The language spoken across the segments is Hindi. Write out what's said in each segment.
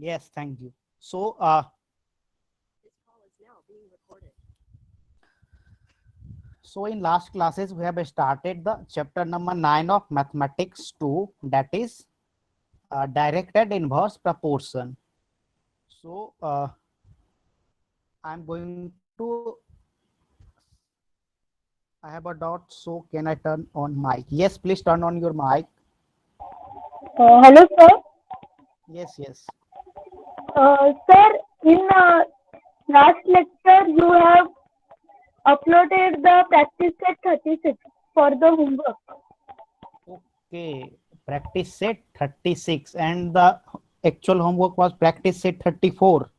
Yes, thank you. So so in last classes we have started the chapter number 9 of mathematics 2, that is directed inverse proportion. So I'm going to, I have a dot, so can I turn on mic? Yes, please turn on your mic. Hello, sir. Yes, yes. Sir, in last lecture, you have uploaded the practice set 36 for the homework. Okay, practice set 36 and the actual homework was practice set 34.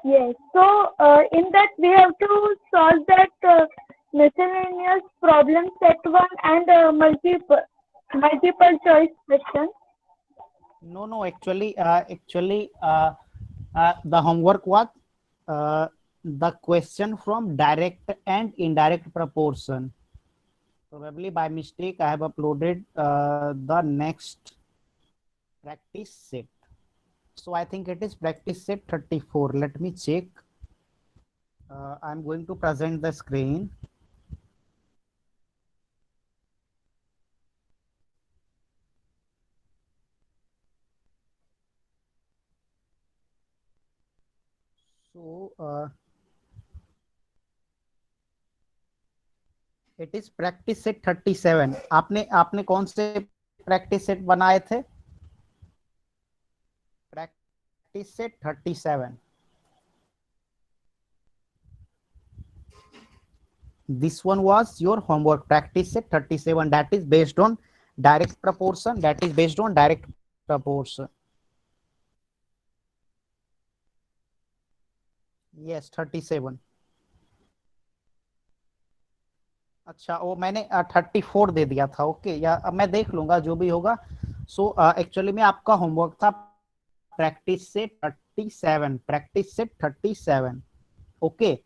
Yes. So, in that, we have to solve that miscellaneous problem set 1 and multiple choice question. No, no, actually, the homework was uh, the question from direct and indirect proportion. Probably by mistake, I have uploaded the next practice set. So I think it is practice set 34. Let me check. I'm going to present the screen. So it is practice set 37. आपने आपने कौन से practice set बनाए थे? Practice set 37. This one was your homework, practice set 37, that is based on direct proportion, that is based on direct proportion. Yes, 37. अच्छा, वो मैंने 34 दे दिया था। ओके, या अब मैं देख लूंगा जो भी होगा। सो एक्चुअली में आपका होमवर्क था प्रैक्टिस से 37, प्रैक्टिस से 37। Okay,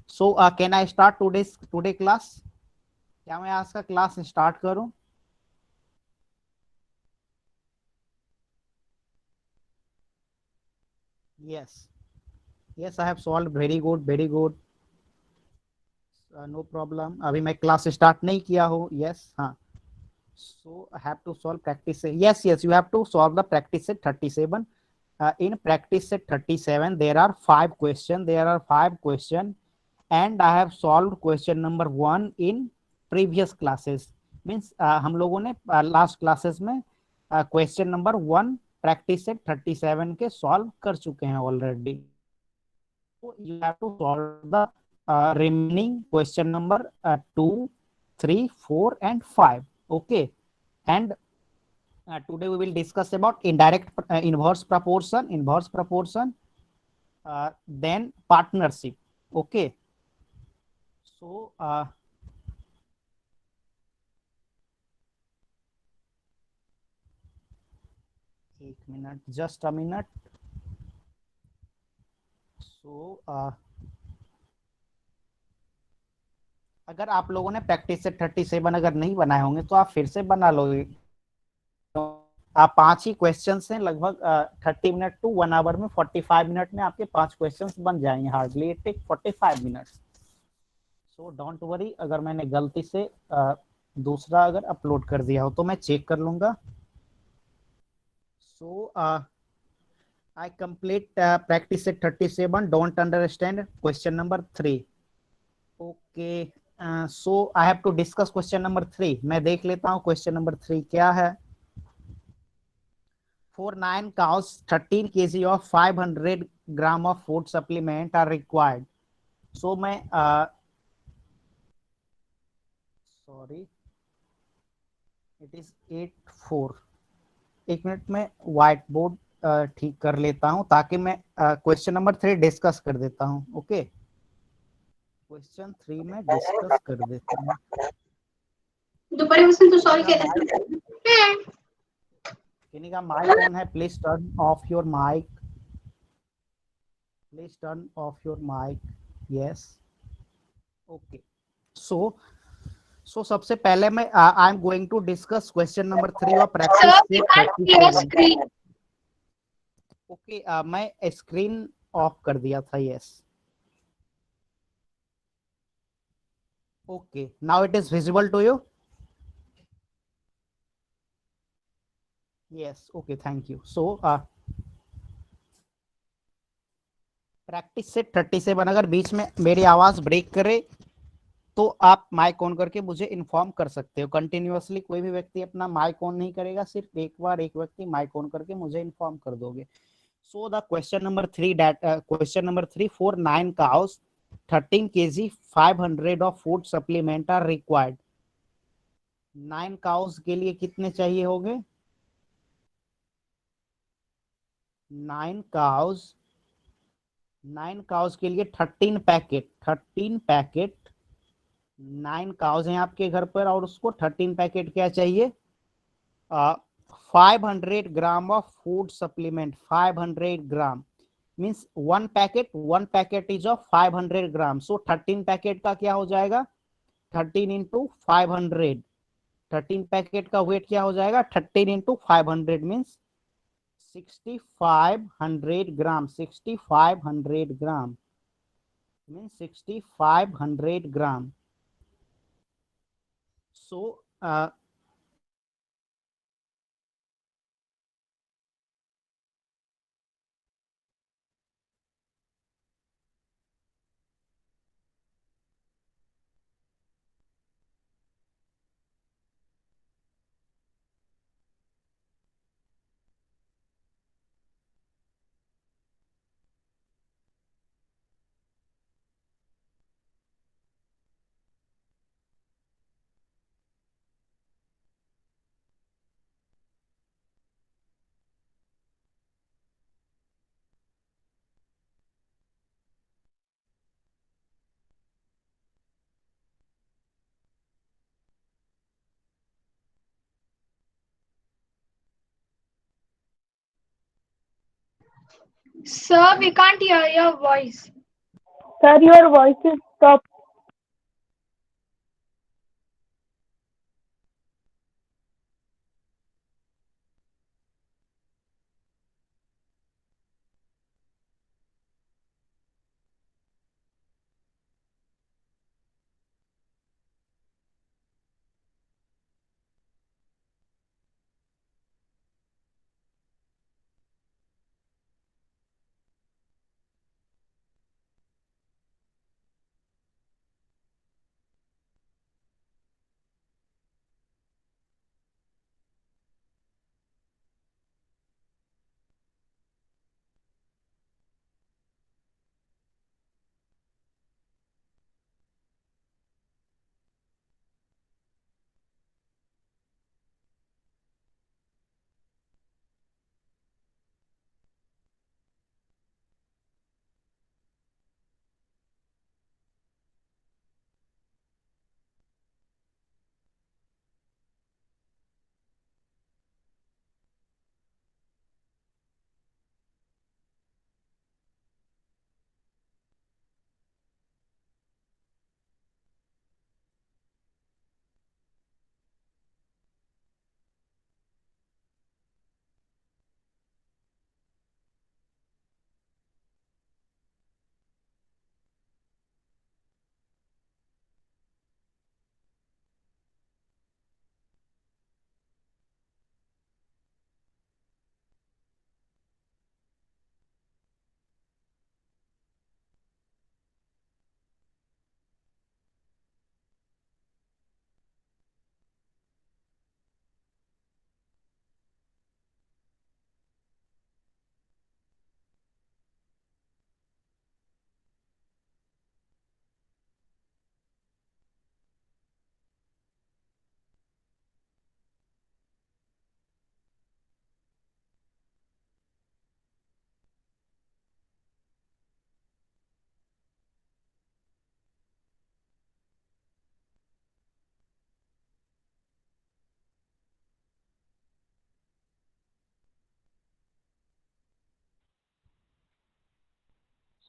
so can I start today class? क्या मैं आज का क्लास स्टार्ट करूं? Yes, yes, I have solve, very good, very good. No problem, अभी मैं क्लास स्टार्ट नहीं किया हूँ। यस, हाँ। So I have to solve practice set. Yes, yes, you have to solve the practice set 37. In practice set 37, there are five questions. There are five questions, and I have solved question number 1 in previous classes. Means हम लोगों ने last classes में question number 1 practice set 37 के solve कर चुके हैं already. So you have to solve the remaining question number 2, 3, 4, and 5. Okay, and today we will discuss about indirect inverse proportion, then partnership. Okay, so एक minute, just a minute. So अगर आप लोगों ने प्रैक्टिस से 37 अगर नहीं बनाए होंगे तो आप फिर से बना लोगे। आप 5 ही क्वेश्चन हैं, लगभग 30 मिनट टू 1 आवर में, 45 मिनट में आपके 5 क्वेश्चन बन जाएंगे। Hardly it take 45 minutes. So don't worry, अगर मैंने गलती से दूसरा अगर अपलोड कर दिया हो तो मैं चेक कर लूंगा। सो I complete practice at 37. Don't understand question number 3. Okay. So I have to discuss question number 3. मैं देख लेता हूँ question number 3 क्या है। For 9 cows, 13 kg of 500 gram of food supplement are required. So मैं sorry, it is 8-4. एक मिनट में व्हाइट बोर्ड ठीक कर लेता हूं ताकि मैं क्वेश्चन नंबर 3 डिस्कस कर देता हूं। ओके, क्वेश्चन 3 में डिस्कस कर देता हूं। दुपारीपासून तू सॉल्व केलं. किन्हीं का माइक ऑन है? Please turn off your mic, please turn off your mic. Yes, okay. So सबसे पहले मैं I am going to discuss question number 3 और प्रैक्टिस सेट 37। ओके मैं स्क्रीन ऑफ कर दिया था, yes. Okay, now it is visible to you? Yes, okay, thank you. So practice set 37, अगर बीच में मेरी आवाज ब्रेक करे तो आप माइक ऑन करके मुझे इन्फॉर्म कर सकते हो। कंटिन्यूअसली कोई भी व्यक्ति अपना माइक ऑन नहीं करेगा, सिर्फ एक बार एक व्यक्ति माइक ऑन करके मुझे इन्फॉर्म कर दोगे। So the question number 3, that question number 3, for 9 cows 13 kg 500 of food supplement are required। 9 cows के लिए कितने चाहिए होंगे? 9 cows, 9 cows के लिए 13 पैकेट, 13 पैकेट। 9 काउज हैं आपके घर पर और उसको 13 पैकेट क्या चाहिए? 500 gram of food supplement. 500 gram means one packet is of 500 gram. So 13 packet का क्या हो जाएगा? 13 इंटू 500। 13 पैकेट का वेट क्या हो जाएगा? 13 into 500 means 6500 gram. 6500 gram means 6500 gram. So Sir, we can't hear your voice. Sir, your voice is stopped.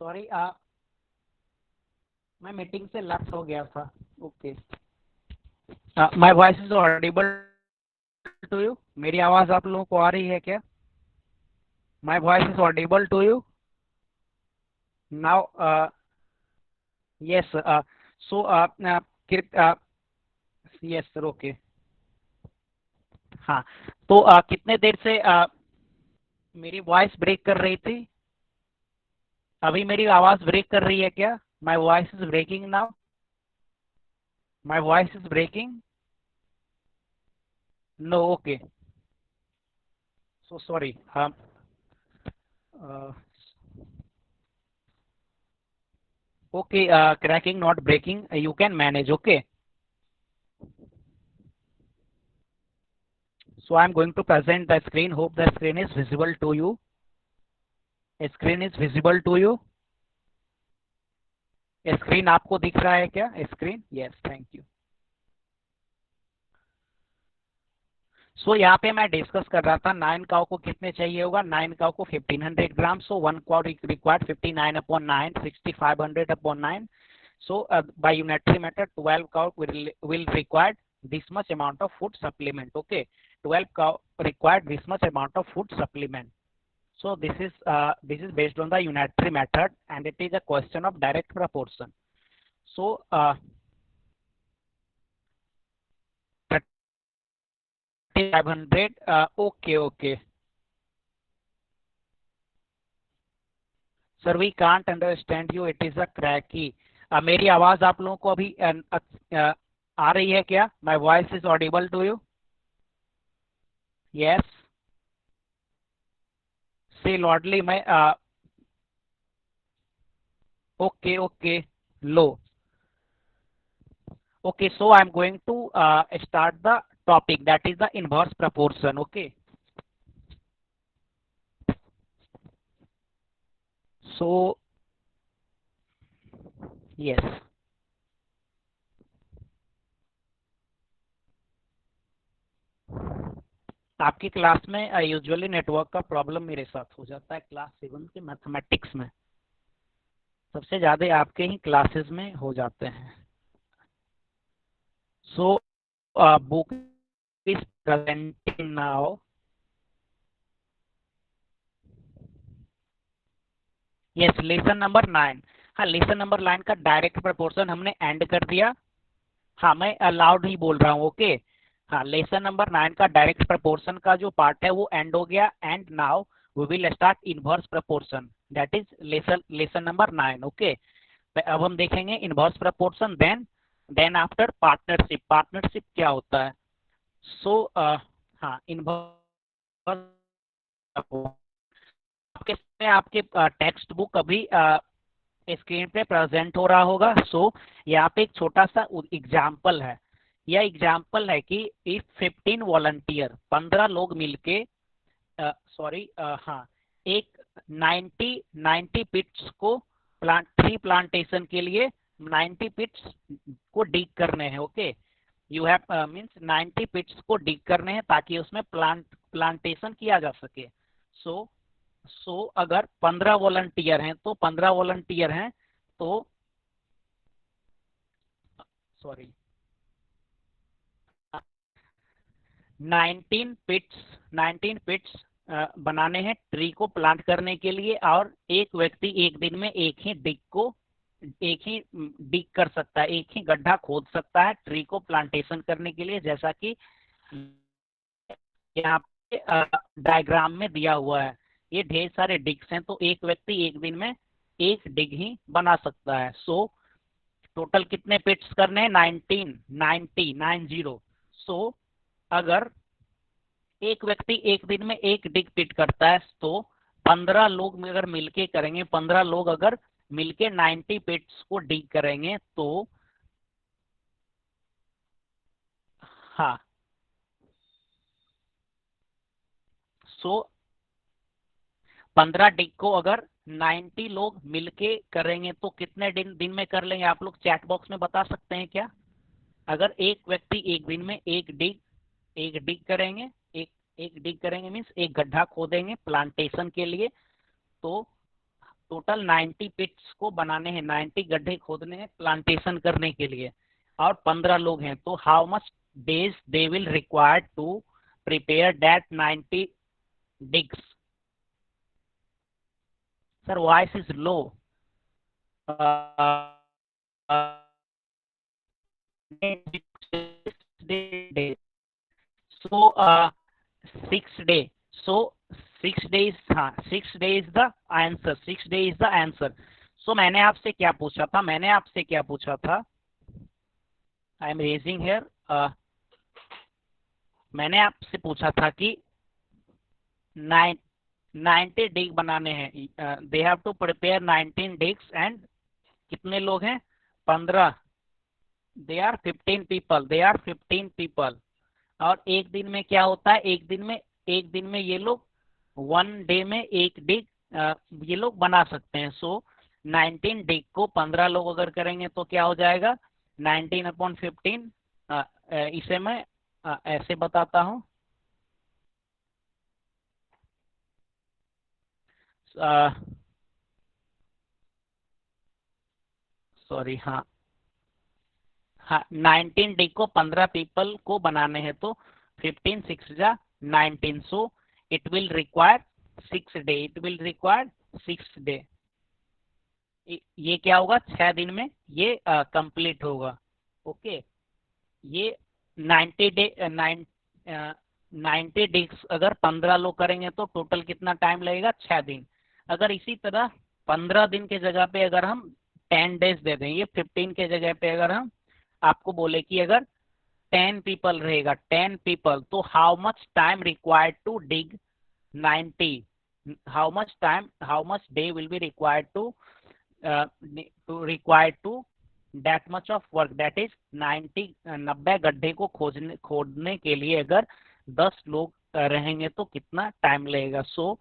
Sorry, मैं मीटिंग से लेफ्ट हो गया था। Okay, my voice is audible to you? मेरी आवाज आप लोगों को आ रही है क्या? My voice is audible to you now? Yes. So yes sir. Okay. हाँ, तो कितने देर से मेरी वॉइस ब्रेक कर रही थी? अभी मेरी आवाज ब्रेक कर रही है क्या? My voice is breaking now? My voice is breaking? No, okay, so sorry. Okay, cracking, not breaking. You can manage. Okay. So I'm going to present the screen. Hope the screen is visible to you. Screen is visible to you. Screen आपको दिख रहा है क्या? Screen, yes, thank you. So यहाँ पे मैं डिस्कस कर रहा था 9 काउ को कितने चाहिए होगा. 9 काउ को 1500 ग्राम. सो 1 cow required 59/9, 6500/9. So by unitary method 12 cow will require this much amount of food supplement. Okay, 12 cow required this much amount of food supplement. So this is based on the unitary method and it is a question of direct proportion. So 3500. Okay. Sir, we can't understand you. It is a cracky. मेरी आवाज आप लोगों को अभी आ रही है क्या? My voice is audible to you? Yes. Say loudly. मैं okay. Low. Okay, so I'm going to start the topic, that is the inverse proportion. Okay. So yes. आपकी क्लास में यूजुअली नेटवर्क का प्रॉब्लम मेरे साथ हो जाता है. क्लास 7 के मैथमेटिक्स में सबसे ज्यादा आपके ही क्लासेस में हो जाते हैं. So book is presenting now. Yes, lesson number 9. हाँ, लेसन नंबर 9 का डायरेक्ट प्रपोर्शन हमने एंड कर दिया. हाँ, मैं अलाउड ही बोल रहा हूँ. ओके. हाँ, लेसन नंबर 9 का डायरेक्ट प्रपोर्शन का जो पार्ट है वो एंड हो गया. And now we will start inverse proportion, that is lesson number 9. Okay. अब हम देखेंगे inverse proportion. Then after partnership. Partnership क्या होता है? सो हाँ, इनवर्स आपके टेक्स्ट बुक अभी स्क्रीन पे प्रेजेंट हो रहा होगा. सो यहाँ पे एक छोटा सा एग्जाम्पल है. यह एग्जाम्पल है कि इफ 15 वॉलंटियर, 15 लोग मिलके एक 90 पिट्स को ट्री प्लांटेशन के लिए 90 पिट्स को डिग करने हैं. ओके, यू हैव मींस 90 पिट्स को डिग करने हैं ताकि उसमें प्लांटेशन किया जा सके. सो अगर 15 वॉलंटियर हैं तो 19 पिट्स बनाने हैं ट्री को प्लांट करने के लिए. और एक व्यक्ति एक दिन में एक ही डिग कर सकता है, एक ही गड्ढा खोद सकता है ट्री को प्लांटेशन करने के लिए, जैसा कि यहाँ पे डायग्राम में दिया हुआ है. ये ढेर सारे डिग्स हैं तो एक व्यक्ति एक दिन में एक डिग ही बना सकता है. सो टोटल कितने पिट्स करने हैं? 90. सो अगर एक व्यक्ति एक दिन में एक डिग पिट करता है तो 15 लोग अगर मिलके करेंगे, 15 लोग अगर मिलके 90 पिट्स को डिग करेंगे तो हाँ, सो 15 डिग को अगर 90 लोग मिलके करेंगे तो कितने दिन में कर लेंगे? आप लोग चैट बॉक्स में बता सकते हैं क्या? अगर एक व्यक्ति एक दिन में एक डिग करेंगे, एक डिग करेंगे मीन्स एक गड्ढा खोदेंगे प्लांटेशन के लिए, तो टोटल 90 पिट्स को बनाने हैं, 90 गड्ढे खोदने हैं प्लांटेशन करने के लिए, और 15 लोग हैं, तो how much days they will require to prepare that 90 digs? Sir voice is low. So 6 day, so 6 day is, हाँ 6 day is the answer, 6 day is the answer. So मैंने आपसे क्या पूछा था, आई एम रेजिंग हेयर, मैंने आपसे पूछा था कि 90 डिग बनाने हैं, they have to prepare 19 digs and कितने लोग हैं 15, दे आर 15 पीपल। और एक दिन में क्या होता है, एक दिन में ये लोग 1 डे में एक डिग ये लोग बना सकते हैं। सो 19 डिग को 15 लोग अगर करेंगे तो क्या हो जाएगा 19/15। इसे मैं ऐसे बताता हूँ, सॉरी, हाँ 19 डिग को 15 पीपल को बनाने हैं तो 15 6 जा 19, so it will require 6 day, ये क्या होगा 6 दिन में ये कंप्लीट होगा। ओके, ये 90 डिग्स अगर 15 लोग करेंगे तो टोटल कितना टाइम लगेगा 6 दिन। अगर इसी तरह 15 दिन के जगह पे अगर हम 10 डेज दे दें, ये 15 के जगह पे अगर हम आपको बोले कि अगर 10 पीपल रहेगा, 10 पीपल, तो how much time required to dig 90, how much day will be required to that much of work, that is 90 गड्ढे को खोदने के लिए अगर 10 लोग रहेंगे तो कितना टाइम लगेगा। सो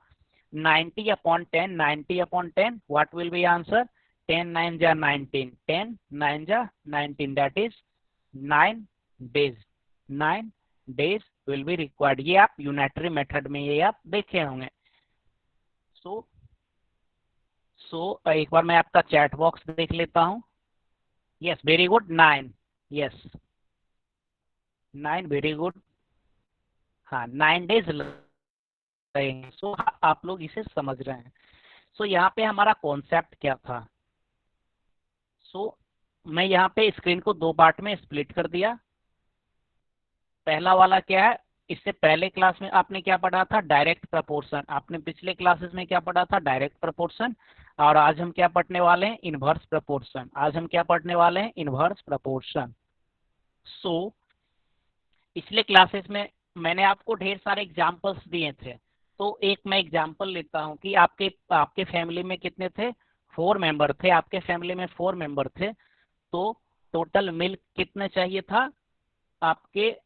90/10 what will be answer, 10 9 जा 19, 10 9 जा 19, that is 9 days will be required। ये आप यूनिटरी मेथड में ये आप देखे होंगे। सो एक बार मैं आपका चैट बॉक्स देख लेता हूँ। Yes, very good, 9, yes 9, very good, हाँ 9 डेज लगेंगे। सो आप लोग इसे समझ रहे हैं। सो यहाँ पे हमारा कॉन्सेप्ट क्या था, सो मैं यहाँ पे स्क्रीन को 2 पार्ट में स्प्लिट कर दिया। पहला वाला क्या है, इससे पहले क्लास में आपने क्या पढ़ा था, डायरेक्ट प्रपोर्शन, आपने पिछले क्लासेस में क्या पढ़ा था, डायरेक्ट प्रपोर्शन। और आज हम क्या पढ़ने वाले हैं, इनवर्स प्रपोर्शन। सो पिछले क्लासेस में मैंने आपको ढेर सारे एग्जांपल्स दिए थे, तो एक मैं एग्जांपल लेता हूं कि आपके फैमिली में कितने थे, 4 मेंबर थे, आपके फैमिली में 4 मेंबर थे, तो टोटल मिल्क कितने चाहिए था आपके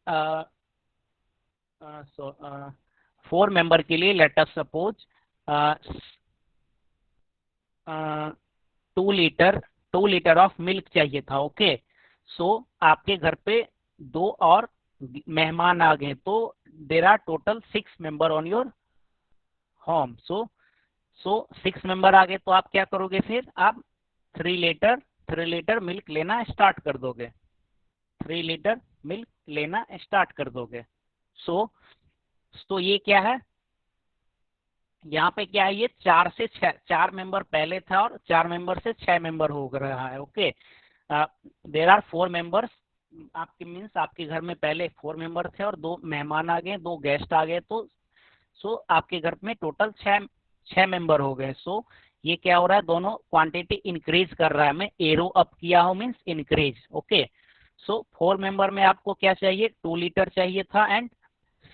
4 मेंबर के लिए, let us suppose 2 litre of milk चाहिए था। ओके, सो आपके घर पे 2 और मेहमान आ गए, तो there are total 6 member on your home. So 6 member आ गए तो आप क्या करोगे, फिर आप 3 लीटर मिल्क लेना स्टार्ट कर दोगे, 3 लीटर मिल्क लेना स्टार्ट कर दोगे। सो ये क्या है, यहाँ पे क्या है, ये 4 से 6, 4 मेंबर पहले था और 4 मेंबर से 6 मेंबर हो रहा है। ओके, देर आर 4 मेंबर्स, आपके मीन्स आपके घर में पहले 4 मेंबर थे और 2 मेहमान आ गए, 2 गेस्ट आ गए, तो सो आपके घर में टोटल 6 मेंबर हो गए। सो ये क्या हो रहा है, दोनों क्वांटिटी इंक्रीज कर रहा है, मैं एरो अप किया हूँ मीन्स इंक्रीज। ओके, सो 4 मेंबर में आपको क्या चाहिए, 2 लीटर चाहिए था, एंड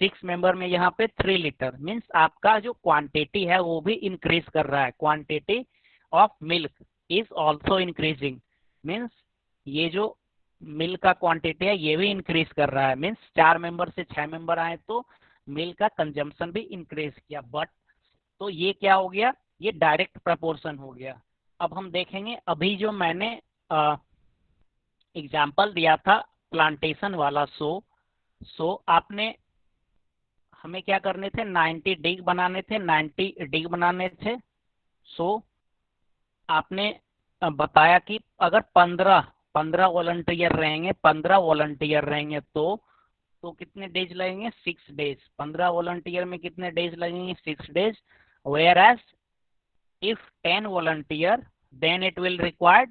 6 मेंबर में यहाँ पे 3 लीटर, मीन्स आपका जो क्वांटिटी है वो भी इंक्रीज कर रहा है, quantity of milk is also increasing, means ये जो मिल्क का क्वांटिटी है ये भी इंक्रीज कर रहा है, मीन्स 4 मेंबर से 6 मेंबर आए तो मिल्क का कंजम्पशन भी इंक्रीज किया। बट तो ये क्या हो गया, ये डायरेक्ट प्रपोर्शन हो गया। अब हम देखेंगे, अभी जो मैंने एग्जाम्पल दिया था प्लांटेशन वाला, सो आपने हमें क्या करने थे, 90 डिग बनाने थे। सो आपने बताया कि अगर 15 वॉलंटियर रहेंगे तो कितने डेज लगेंगे, 6 डेज। 15 वॉलंटियर में कितने डेज लगेंगे, 6 days. Whereas if 10 volunteer then it will require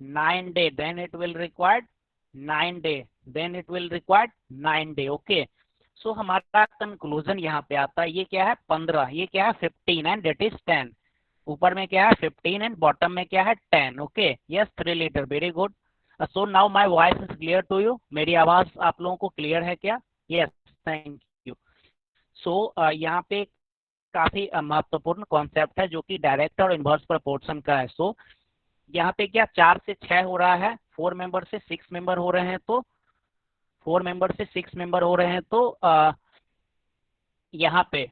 9 day, then it will require 9 day, then it will require 9 day. Okay, सो हमारा कंक्लूजन यहाँ पे आता है, ये क्या है 15, ये क्या है 15 एंड डेट इज 10. ऊपर में क्या है 15 एंड बॉटम में क्या है 10. Okay, yes 3 litre, very good. So now my voice is clear to you. मेरी आवाज आप लोगों को क्लियर है क्या? Yes, thank you. सो यहाँ पे काफी महत्वपूर्ण कॉन्सेप्ट है जो कि डायरेक्ट और इनवर्स प्रोपोर्शन का है. सो यहाँ पे क्या 4 से 6 हो रहा है, 4 मेंबर से 6 मेंबर हो रहे हैं, तो 4 मेंबर से 6 मेंबर हो रहे हैं, तो यहाँ पे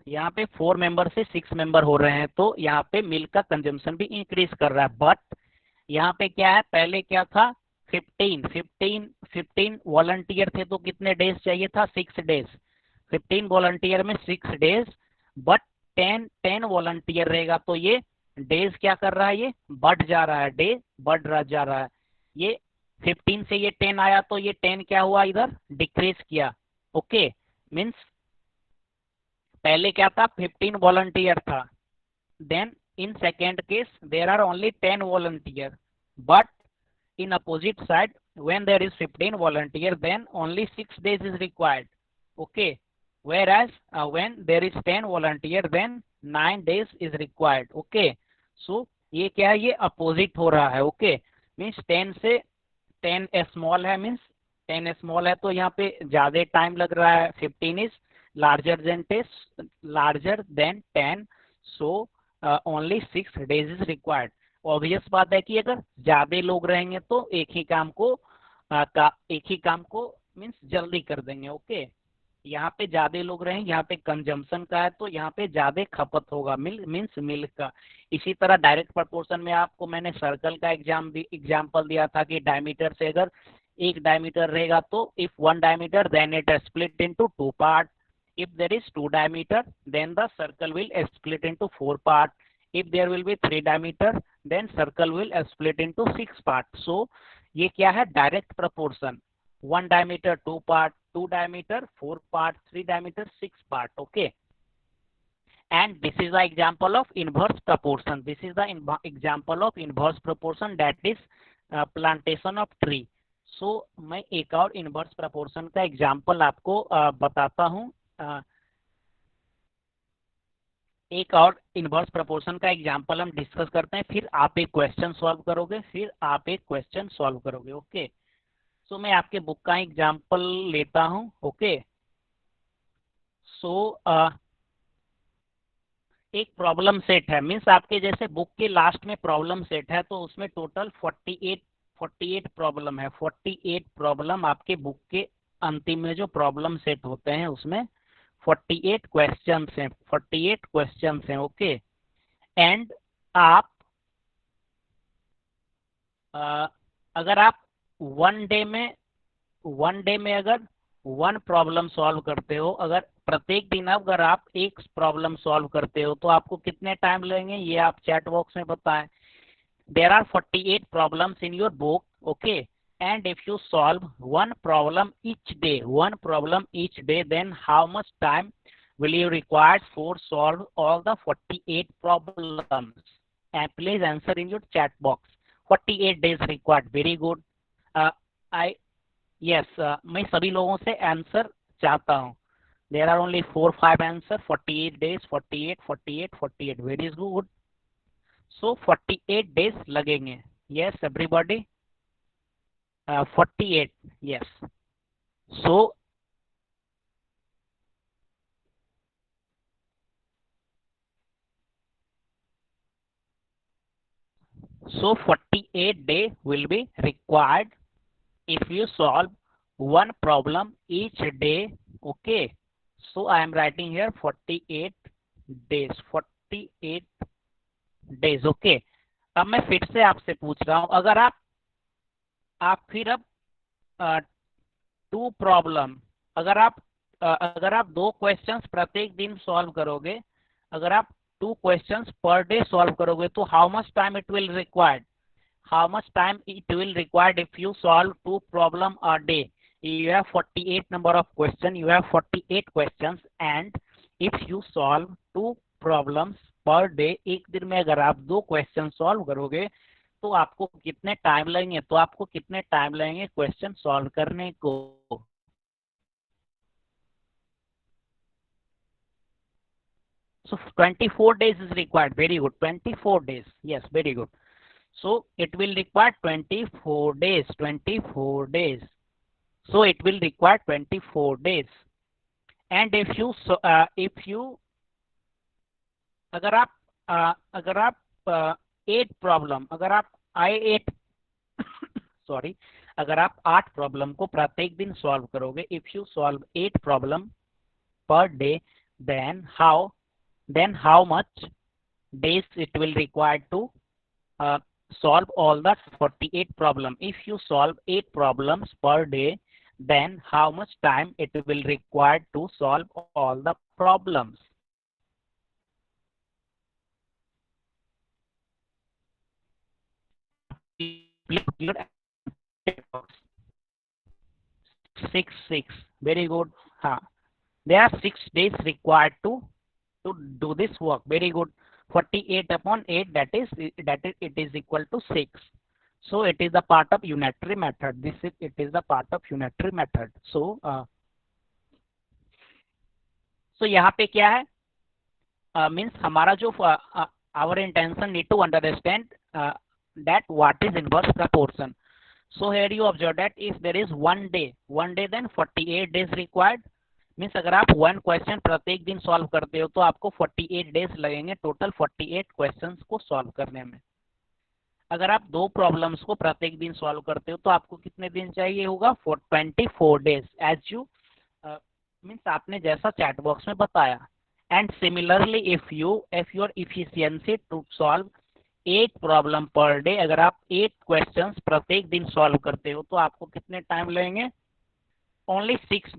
यहाँ पे 4 मेंबर से 6 मेंबर हो रहे हैं, तो यहाँ पे मिल्क का कंजम्पशन भी इंक्रीज कर रहा है. बट यहाँ पे क्या है, पहले क्या था 15 वॉलंटियर थे, तो कितने डेज चाहिए था 6 डेज. 15 वॉलंटियर में 6 डेज, बट 10 वॉलंटियर रहेगा तो ये डेज क्या कर रहा है, ये बढ़ जा रहा है, डे बढ़ जा रहा है. ये 15 से ये 10 आया तो ये 10 क्या हुआ, इधर डिक्रीज किया. ओके, मीन्स पहले क्या था 15 वॉलंटियर था, then in second case there are only 10 volunteer, but in opposite side when there is 15 volunteer then only 6 days is required. Okay, whereas when there is 10 volunteer then 9 days is required. Okay, so ये क्या है, ये अपोजिट हो रहा है. ओके, मीन्स 10 से 10 स्मॉल है, मीन्स 10 स्मॉल है तो यहाँ पे ज्यादा टाइम लग रहा है. 15 is larger than 10, so only 6 days is required. Obvious बात है कि अगर ज्यादा लोग रहेंगे तो एक ही काम को मीन्स जल्दी कर देंगे. ओके, यहाँ पे ज्यादा लोग रहेंगे, यहाँ पे कंजम्पशन का है तो यहाँ पे ज्यादा खपत होगा मीन्स मिल्क का. इसी तरह डायरेक्ट प्रोपोर्शन में आपको मैंने सर्कल का एग्जाम्पल दिया था कि डायमीटर से अगर एक डायमीटर रहेगा तो if 1 diameter then it split into 2 part. If there is 2 diameter, then the circle will split into 4 parts. If there will be 3 diameter, then circle will split into 6 parts. So ये क्या है, direct proportion. 1 diameter 2 part, 2 diameter 4 part, 3 diameter 6 part. Okay, and this is the example of inverse proportion. This is the example of inverse proportion, that is plantation of tree. So मैं एक और inverse proportion का एग्जाम्पल आपको बताता हूँ. एक और इनवर्स प्रोपोर्शन का एग्जांपल हम डिस्कस करते हैं, फिर आप एक क्वेश्चन सॉल्व करोगे. ओके, सो मैं आपके बुक का एग्जांपल लेता हूं. ओके, सो एक प्रॉब्लम सेट है, मीन्स आपके जैसे बुक के लास्ट में प्रॉब्लम सेट है, तो उसमें टोटल 48 प्रॉब्लम है. 48 प्रॉब्लम आपके बुक के अंतिम में जो प्रॉब्लम सेट होते हैं उसमें 48 क्वेश्चंस हैं. ओके, एंड आप अगर आप वन डे में अगर 1 प्रॉब्लम सॉल्व करते हो, अगर प्रत्येक दिन अगर आप एक प्रॉब्लम सॉल्व करते हो तो आपको कितने टाइम लगेंगे ये आप चैट बॉक्स में बताएं. There are 48 problems in your book. Okay, and if you solve one problem each day, then how much time will you require for solve all the 48 problems? And please answer in your chat box. 48 days required. Very good. मैं सभी लोगों से आंसर चाहता हूँ. There are only 4-5 answer. 48 days, 48. Very good. So 48 days लगेंगे. Yes, everybody. 48, yes. So 48 days will be required if you solve 1 problem each day. Okay, so I am writing here 48 days. Okay, अब मैं फिर से आपसे पूछ रहा हूँ, अगर आप फिर अब 2 प्रॉब्लम, अगर आप 2 क्वेश्चंस प्रत्येक दिन सॉल्व करोगे, अगर आप 2 क्वेश्चंस पर डे सॉल्व करोगे तो how much time it will required if you solve 2 problem a day. You have 48 number of questions, and if you solve 2 problems per day, एक दिन में अगर आप 2 क्वेश्चन सॉल्व करोगे तो आपको कितने टाइम लगेंगे, तो आपको कितने टाइम लगेंगे क्वेश्चन सॉल्व करने को। So 24 days is required. Very good. 24 days. Yes, very good. So it will require 24 days. 24 days. So it will require 24 days. And if you अगर आप 8 प्रॉब्लम, अगर आप सॉरी अगर आप 8 प्रॉब्लम को प्रत्येक दिन सॉल्व करोगे, if you solve 8 problem per day, then how much days it will require to solve all the 48 problem. If you solve 8 problems per day, then how much time it will require to solve all the problems. Six. Very good. There are 6 days required to do this work. Very good. 48 upon 8, that is it is equal to 6. So it is the part of unitary method. It is the part of unitary method. So यहाँ पे क्या है, means हमारा जो our intention need to understand that what is inverse proportion. So here you observe that if there is one day then 48 days required. Means अगर आप 1 क्वेश्चन प्रत्येक दिन सॉल्व करते हो तो आपको 48 डेज लगेंगे टोटल 48 क्वेश्चंस को सॉल्व करने में। अगर आप 2 प्रॉब्लम्स को प्रत्येक दिन सॉल्व करते हो तो आपको कितने दिन चाहिए होगा, 24 डेज, एज यू मीन्स आपने जैसा चैट बॉक्स में बताया। And similarly if your efficiency to solve 8 problem per day, अगर आप 8 क्वेश्चंस प्रत्येक दिन सॉल्व करते हो तो आपको कितने टाइम लगेंगे, only 6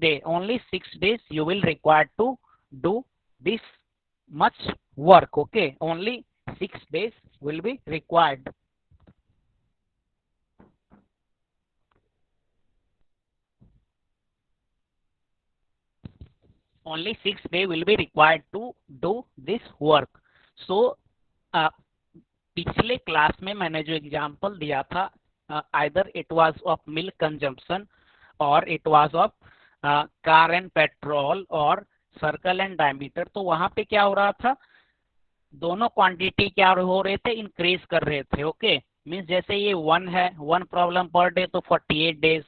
days you will require to do this much work. Okay, only 6 days will be required. Only 6 days will be required to do this work. So पिछले क्लास में मैंने जो एग्जांपल दिया था, either it was of milk consumption और it was of car and petrol और सर्कल एंड डायमीटर, तो वहां पे क्या हो रहा था, दोनों क्वांटिटी क्या हो रहे थे, इंक्रीज कर रहे थे। ओके, मींस जैसे ये 1 है, 1 प्रॉब्लम पर डे तो 48 days,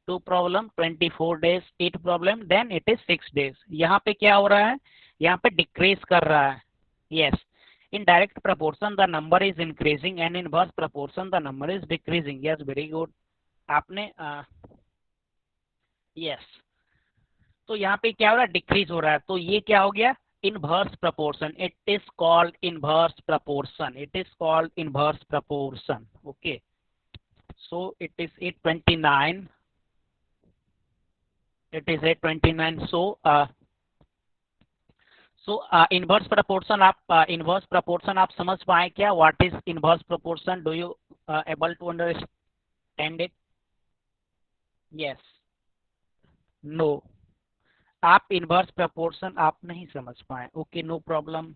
2 problem 24 days, 8 problem then it is 6 days. यहाँ पे क्या हो रहा है, यहाँ पे डिक्रीज कर रहा है। Yes, in direct proportion the number is increasing and in inverse proportion the number is decreasing. Yes, very good. आपने यस तो यहाँ पे क्या हो रहा है, डिक्रीज हो रहा है, तो ये क्या हो गया, inverse proportion. It is called inverse proportion, it is called inverse proportion. Okay, so it is 829, it is 829. So inverse proportion, आप inverse proportion आप समझ पाए क्या, what is inverse proportion, do you able to understand it? Yes, no, आप इनवर्स प्रपोर्शन आप नहीं समझ पाए। Okay, no problem.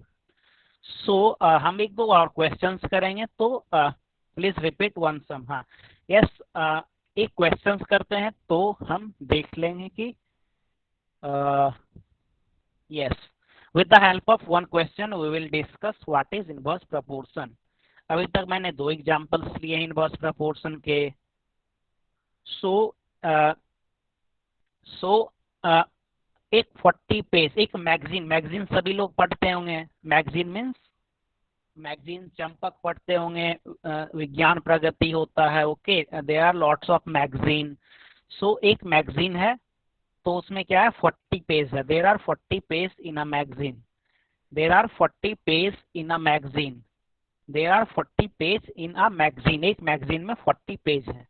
सो हम 1-2 और क्वेश्चंस करेंगे, तो प्लीज रिपीट वन सम। हाँ, यस, एक क्वेश्चंस करते हैं तो हम देख लेंगे कि yes, with the help of one question we will discuss what is inverse proportion. अभी तक मैंने 2 एग्जांपल्स लिए इनवर्स प्रपोर्शन के। एक 40 पेज, एक मैगजीन सभी लोग पढ़ते होंगे। मैगजीन मीन्स मैगजीन, चंपक पढ़ते होंगे, विज्ञान प्रगति होता है। Okay, there are lots of magazine. So एक मैगजीन है तो उसमें क्या है, 40 पेज है। There are 40 page in a magazine, there are 40 page in a magazine, there are 40 page in a magazine. एक मैगजीन में 40 पेज है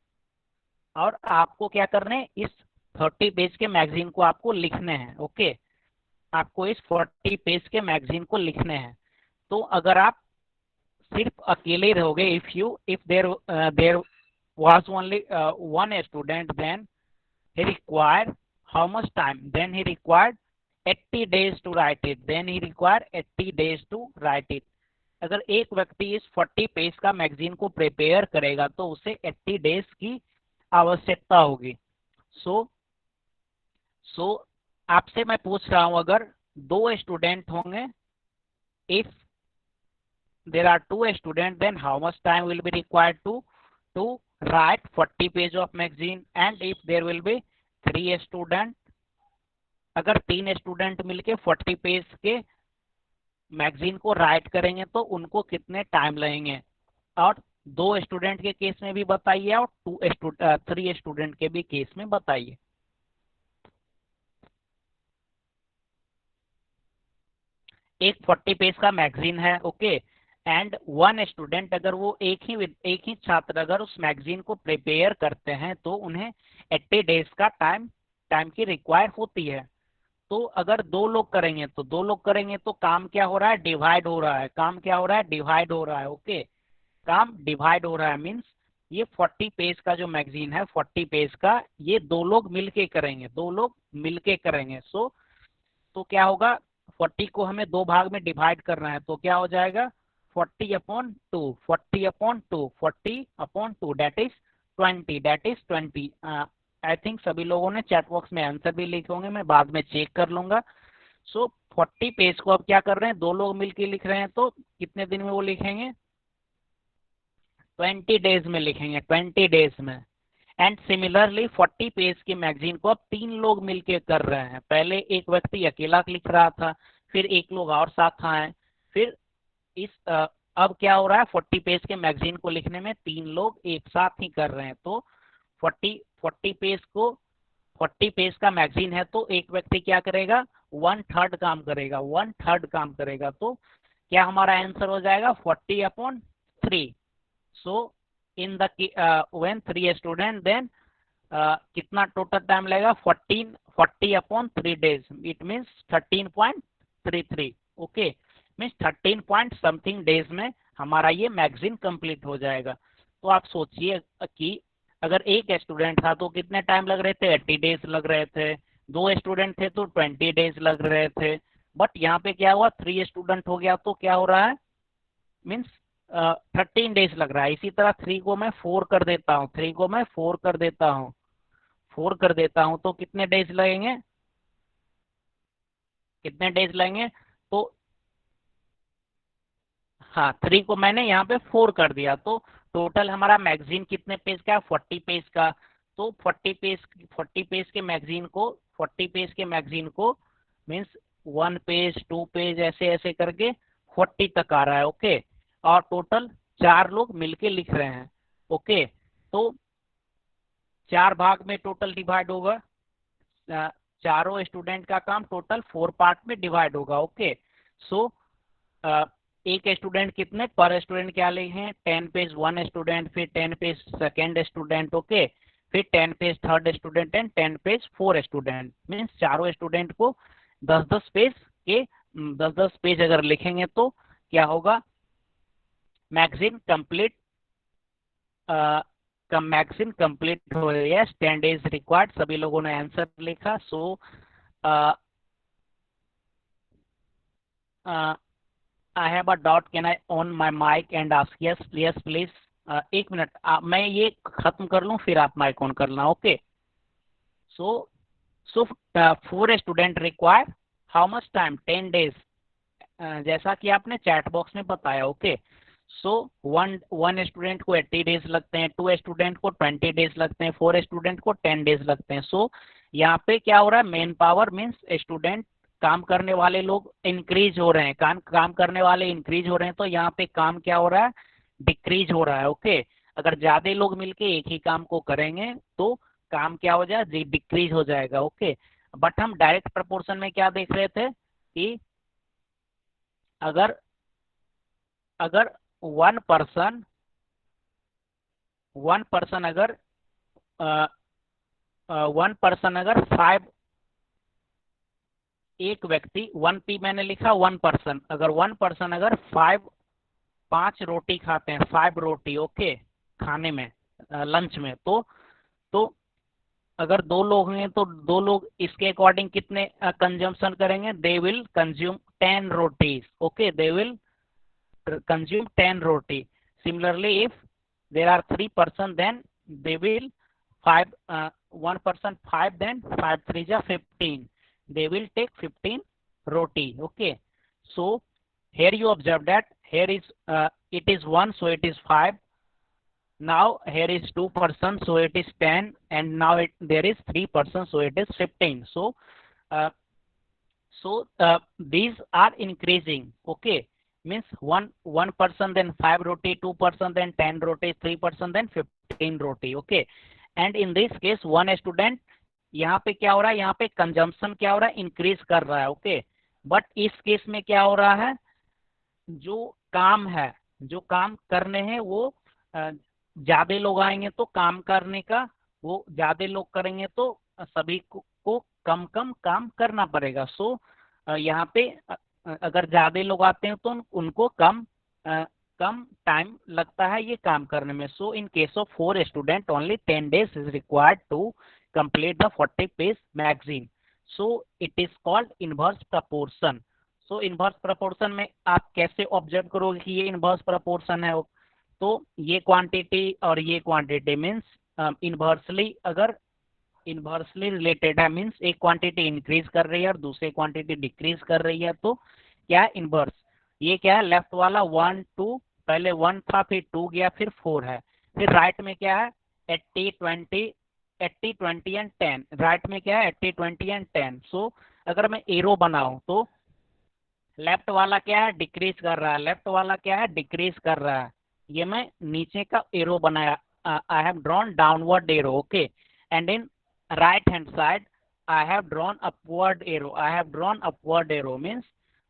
और आपको क्या करने हैं, इस 30 पेज के मैगजीन को आपको लिखने हैं। ओके, आपको इस 40 पेज के मैगजीन को लिखने हैं। तो अगर आप सिर्फ अकेले रहोगे, if there was only one student, then he required how much time, then he required 80 days to write it, then he require 80 days to write it. अगर एक व्यक्ति इस 40 पेज का मैगजीन को प्रिपेयर करेगा तो उसे 80 डेज की आवश्यकता होगी. सो आपसे मैं पूछ रहा हूं, अगर 2 स्टूडेंट होंगे, if there are 2 students, then how much time will be required to write 40 page of magazine? And if there will be 3 students, अगर 3 स्टूडेंट मिलके 40 पेज के मैगजीन को राइट करेंगे तो उनको कितने टाइम लगेंगे? और 2 स्टूडेंट के केस में भी बताइए और 3 स्टूडेंट के भी केस में बताइए. एक 40 पेज का मैगजीन है, ओके, एंड 1 स्टूडेंट, अगर वो एक ही छात्र अगर उस मैगजीन को प्रिपेयर करते हैं तो उन्हें 80 डेज का टाइम की रिक्वायर होती है. तो अगर 2 लोग करेंगे तो काम क्या हो रहा है? डिवाइड हो रहा है. काम क्या हो रहा है? डिवाइड हो रहा है. ओके, काम डिवाइड हो रहा है. मीन्स ये 40 पेज का जो मैगजीन है, 40 पेज का, ये 2 लोग मिलके करेंगे. सो तो क्या होगा? 40 को हमें 2 भाग में डिवाइड करना है, तो क्या हो जाएगा? 40/2, 40/2 दैट इज 20. आई थिंक सभी लोगों ने चैट बॉक्स में आंसर भी लिखे होंगे, मैं बाद में चेक कर लूंगा. सो 40 पेज को अब क्या कर रहे हैं? 2 लोग मिलके लिख रहे हैं, तो कितने दिन में वो लिखेंगे? 20 डेज में लिखेंगे, 20 डेज में. एंड सिमिलरली 40 पेज की मैगजीन को अब 3 लोग मिलके कर रहे हैं. पहले एक व्यक्ति अकेला लिख रहा था, फिर एक लोग और साथ आए, फिर अब क्या हो रहा है? 40 पेज के मैगजीन को लिखने में 3 लोग एक साथ ही कर रहे हैं. तो 40 पेज का मैगजीन है तो एक व्यक्ति क्या करेगा? 1/3 काम करेगा. तो क्या हमारा आंसर हो जाएगा? 40/3. So in the when 3 student, then कितना टोटल टाइम लगेगा? 40/3 days. It means 13.33. Okay, means 13 point something days में हमारा ये मैगजीन कंप्लीट हो जाएगा. तो आप सोचिए कि अगर एक स्टूडेंट था तो कितने टाइम लग रहे थे? 80 डेज लग रहे थे. 2 स्टूडेंट थे तो 20 डेज लग रहे थे. बट यहाँ पे क्या हुआ? 3 स्टूडेंट हो गया तो क्या हो रहा है? मीन्स 13 डेज लग रहा है. इसी तरह 3 को मैं 4 कर देता हूँ, तो कितने डेज लगेंगे? तो हाँ, 3 को मैंने यहाँ पे 4 कर दिया, तो टोटल हमारा मैगजीन कितने पेज का? 40 पेज का. तो 40 पेज के मैगजीन को मीन्स 1 पेज 2 पेज ऐसे करके 40 तक आ रहा है. ओके, और टोटल 4 लोग मिलके लिख रहे हैं. ओके, तो 4 भाग में टोटल डिवाइड होगा. चारों स्टूडेंट का काम टोटल 4 पार्ट में डिवाइड होगा. ओके, सो एक स्टूडेंट कितने पर स्टूडेंट क्या लिखे? 10 पेज 1 स्टूडेंट, फिर 10 पेज 2nd स्टूडेंट. ओके, फिर 10 page 3rd student and 10 page 4 student. Means चारों स्टूडेंट को 10 पेज अगर लिखेंगे तो क्या होगा? मैगजीन कंप्लीट हो रही है. 10 डेज रिक्वायर्ड. सभी लोगों ने आंसर लिखा. सो I have a doubt. Can I on my mic and ask? Yes, please. 1 minute, मैं ये खत्म कर लूँ फिर आप माइक ऑन करना. Okay, so 4 student require how much time? 10 days, जैसा कि आपने चैट बॉक्स में बताया. ओके, सो 1 स्टूडेंट को 80 डेज लगते हैं, 2 स्टूडेंट को 20 डेज लगते हैं, 4 स्टूडेंट को 10 डेज लगते हैं. सो यहाँ पे क्या हो रहा है? मेन पावर मीन्स स्टूडेंट, काम करने वाले लोग इंक्रीज हो रहे हैं. काम करने वाले इंक्रीज हो रहे हैं, तो यहाँ पे काम क्या हो रहा है? डिक्रीज हो रहा है. ओके, अगर ज्यादा लोग मिलके एक ही काम को करेंगे तो काम क्या हो जाएगा? डिक्रीज हो जाएगा. ओके, बट हम डायरेक्ट प्रपोर्शन में क्या देख रहे थे कि अगर 1 पर्सन अगर 5, एक व्यक्ति 1P मैंने लिखा 1 पर्सन, अगर 1 पर्सन अगर 5 रोटी खाते हैं, 5 रोटी. ओके, खाने में लंच में, तो अगर 2 लोग हैं तो 2 लोग इसके अकॉर्डिंग कितने कंजम्पशन करेंगे? They will consume 10 rotis. Okay, they will consume 10 roti. Similarly, if there are 3 person, then they will 5 1 person 5, then 5 3 ja 15. They will take 15 roti. Okay, so here you observe that here is it is 1, so it is 5. Now here is 2 person, so it is 10, and now there is 3 person, so it is 15. Uh, these are increasing. Okay, means one person, then 5 roti, 2 person, then 10 roti, 3 person, then 15 roti. Okay, and in this case one student, यहाँ पे क्या हो रहा है? यहाँ पे कंजम्पशन क्या हो रहा है? इंक्रीज कर रहा है. ओके, बट इस केस में क्या हो रहा है? जो काम है, जो काम करने हैं वो ज्यादा लोग आएंगे तो काम करने का वो ज्यादा लोग करेंगे तो सभी को कम कम काम करना पड़ेगा. सो यहाँ पे अगर ज्यादा लोग आते हैं तो उनको कम टाइम लगता है ये काम करने में. So in case of 4 student only 10 days is required to complete the 40 page magazine. So it is called inverse proportion. So inverse proportion में आप कैसे ऑब्जर्व करोगे कि ये इनवर्स प्रपोर्शन है? तो ये क्वांटिटी और ये क्वांटिटी मीन्स इनवर्सली, अगर इनवर्सली रिलेटेड है मीन्स एक क्वांटिटी इंक्रीज कर रही है और दूसरी क्वांटिटी डिक्रीज कर रही है, तो क्या है? इनवर्स. ये क्या है? लेफ्ट वाला 1 2, पहले 1 था फिर 2 गया फिर 4 है. फिर राइट में क्या है? 80 20 एंड 10. राइट में क्या है? 80 20 एंड 10. सो अगर मैं एरो बनाऊं तो लेफ्ट वाला क्या है? डिक्रीज कर रहा है. लेफ्ट वाला क्या है? डिक्रीज कर रहा है. ये मैं नीचे का एरो बनाया. I have drawn downward arrow. Okay, and in right hand side I have drawn upward arrow. I have drawn upward arrow means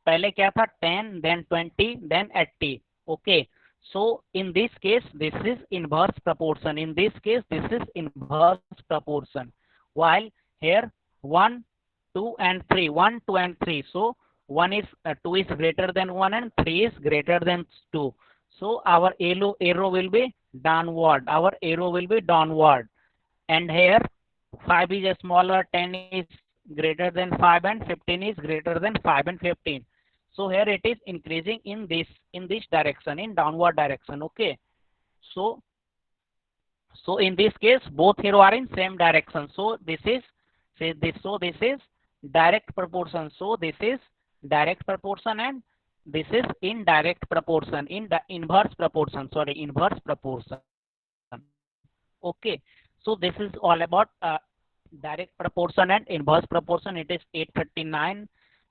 पहले क्या था? 10, then 20, then 80. Okay, so in this case this is inverse proportion. In this case this is inverse proportion. While here 1 2 and 3, 1 2 and 3, so 1 is 2 is greater than 1 and 3 is greater than 2. So our arrow will be downward. Our arrow will be downward. And here 5 is smaller, 10 is greater than 5, and 15 is greater than 5 and 15. So here it is increasing in this direction, in downward direction. Okay, so in this case both arrow are in same direction. So this is direct proportion. So this is direct proportion and this is indirect proportion, inverse proportion. Sorry, inverse proportion. Okay, so this is all about direct proportion and inverse proportion. It is 8:39.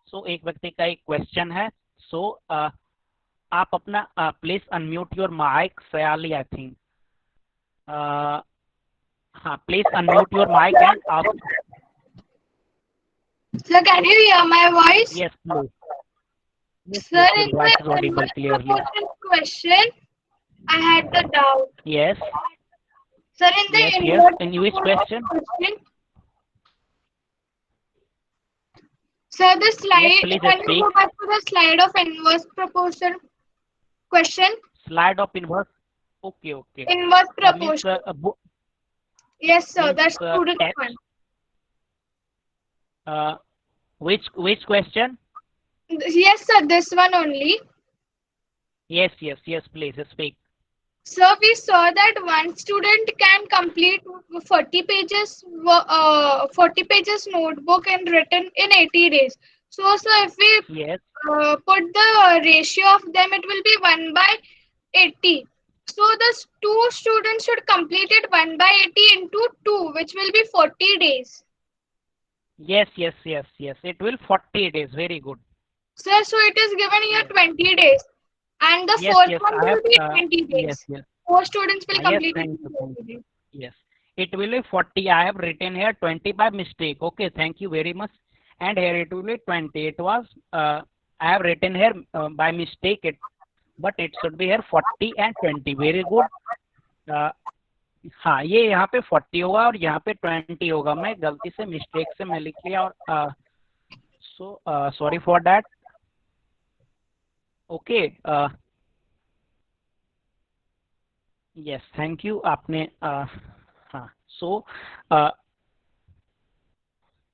So एक व्यक्ति का एक क्वेश्चन है. सो आप अपना please unmute your mic. Sayali I think. हाँ, please unmute your mic and आप. Sir, can you hear my voice? Yes, please. Sir, Your in voice is the audible clearly. question, I had the doubt. Yes. Sir, in the Yes. inverse In which question? Sir, the slide. Yes, please Can speak. you go back to the slide of inverse proportion question? Slide of inverse. Okay. Inverse Means, proportion. Yes, sir. means, That's student text. one. Which question? Yes, sir. This one only. Yes. Please speak. Sir, we saw that one student can complete 40 pages notebook and written in 80 days. So, sir, if we Yes. put the ratio of them, it will be 1/80. So, the 2 students should complete it 1/80 into 2, which will be 40 days. Yes. It will 40 days. Very good. Sir, so it is given here 20 days. And the Yes, fourth one I will have, be 20 days. Yes. 4 students will Yes, complete it thank in you. 20 days. Yes. It will be 40. I have written here 20 by mistake. Okay, thank you very much. And here it will be 20. It was I have written here by mistake but it should be here 40 and 20. Very good. हाँ, ये यहाँ पे 40 होगा और यहाँ पे 20 होगा. मैं गलती से मिस्टेक से मैं लिख लिया और so sorry for that. Okay, yes, thank you. आपने हाँ, so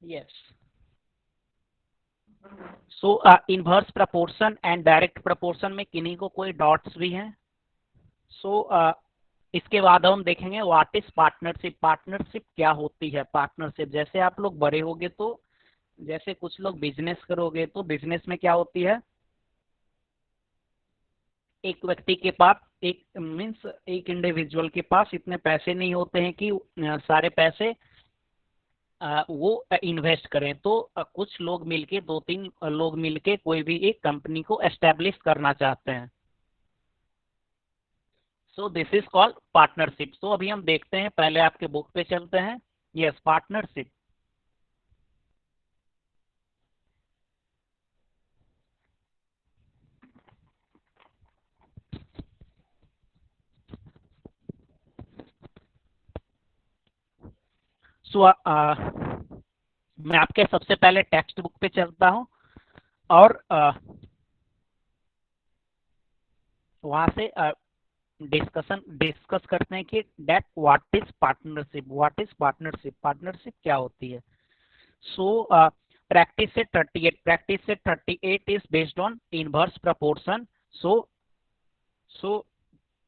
yes. So inverse proportion and direct proportion में किन्हीं को कोई डॉट्स भी हैं? सो इसके बाद हम देखेंगे व्हाट इज पार्टनरशिप। पार्टनरशिप क्या होती है? पार्टनरशिप जैसे आप लोग बड़े होगे तो जैसे कुछ लोग बिजनेस करोगे तो बिजनेस में क्या होती है, एक व्यक्ति के पास एक मीन्स एक इंडिविजुअल के पास इतने पैसे नहीं होते हैं कि सारे पैसे वो इन्वेस्ट करें, तो कुछ लोग मिलके 2-3 लोग मिलके कोई भी एक कंपनी को एस्टेब्लिश करना चाहते हैं। So this is called partnership. So अभी हम देखते हैं, पहले आपके बुक पे चलते हैं। Yes, partnership. सो मैं आपके सबसे पहले टेक्स्ट बुक पे चलता हूं और वहां से डिस्कस करते हैं कि that what is partnership, what is partnership, partnership क्या होती है। So practice set 38 is based on inverse proportion. So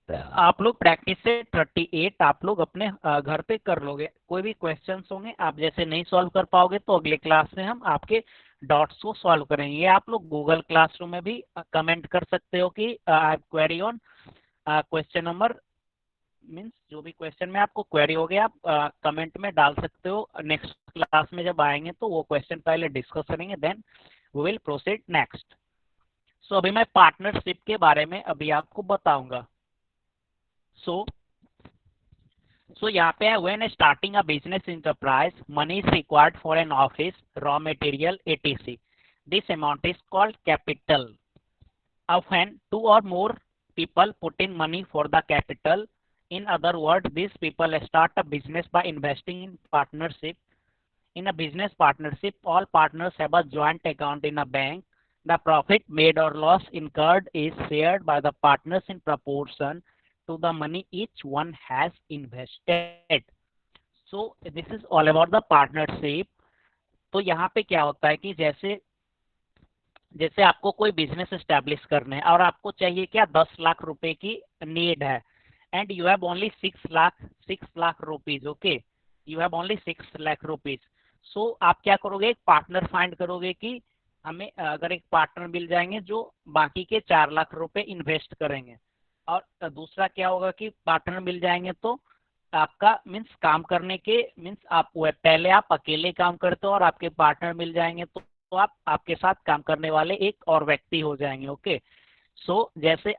आप लोग प्रैक्टिस से 38 आप लोग अपने घर पे कर लोगे। कोई भी क्वेश्चंस होंगे आप जैसे नहीं सॉल्व कर पाओगे तो अगले क्लास में हम आपके डॉट्स को सॉल्व करेंगे। आप लोग गूगल क्लासरूम में भी कमेंट कर सकते हो कि I query on question number, means जो भी क्वेश्चन में आपको क्वेरी हो गया आप कमेंट में डाल सकते हो। नेक्स्ट क्लास में जब आएंगे तो वो क्वेश्चन पहले डिस्कस करेंगे, then we will proceed next. So अभी मैं पार्टनरशिप के बारे में अभी आपको बताऊंगा। सो यहाँ पे है when starting a business enterprise money is required for an office, raw material, etc. This amount is called capital. अब when 2 or more people put in money for the capital, in other words these people start a business by investing in partnership. In a business partnership, all partners have a joint account in a bank. The profit made or loss incurred is shared by the partners in proportion to the money each one has invested. So this is all about the partnership. तो यहाँ पे क्या होता है कि जैसे आपको कोई बिजनेस एस्टेब्लिश करना है और आपको चाहिए क्या 10 लाख रुपए की नीड है and you have only 6 lakh rupees. Okay, you have only 6 lakh rupees. So आप क्या करोगे, एक पार्टनर फाइंड करोगे कि हमें अगर एक पार्टनर मिल जाएंगे जो बाकी के 4 लाख रुपए इन्वेस्ट करेंगे, और दूसरा क्या होगा कि पार्टनर मिल जाएंगे तो आपका मीन्स काम करने के मीन्स आप पहले आप अकेले काम करते हो और आपके पार्टनर मिल जाएंगे तो आप आपके साथ काम करने वाले एक और व्यक्ति हो जाएंगे। ओके, सो जैसे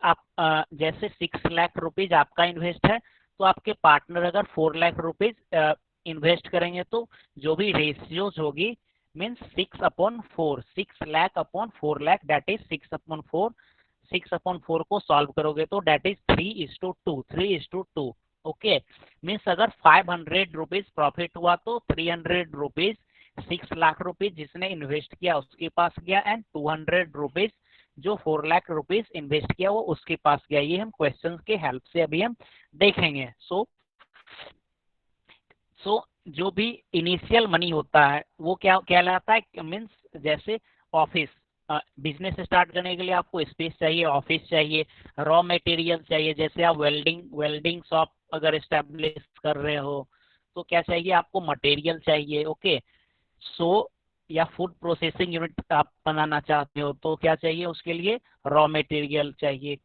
6 लाख रुपीज आपका इन्वेस्ट है तो आपके पार्टनर अगर 4 लाख रुपीज इन्वेस्ट करेंगे तो जो भी रेशियोज होगी means 6/4, 6 lakh upon 4 lakh, that is 6/4। 6/4 को सॉल्व करोगे तो डेट इज 3:2। ओके, मीन्स अगर 500 रुपीज प्रॉफिट हुआ तो 300 रुपीज 6 लाख रुपीज जिसने इन्वेस्ट किया उसके पास गया एंड 200 रुपीज जो 4 लाख रुपीज इन्वेस्ट किया वो उसके पास गया। ये हम क्वेश्चंस के हेल्प से अभी हम देखेंगे। सो जो भी इनिशियल मनी होता है वो क्या कहलाता है, मीन्स जैसे ऑफिस बिजनेस स्टार्ट करने के लिए आपको स्पेस चाहिए, ऑफिस चाहिए, रॉ मटेरियल चाहिए। जैसे आप वेल्डिंग शॉप अगर एस्टेब्लिश कर रहे हो तो क्या चाहिए आपको, मटेरियल चाहिए। ओके, सो या फूड प्रोसेसिंग यूनिट आप बनाना चाहते हो तो क्या चाहिए उसके लिए, रॉ मटेरियल चाहिए।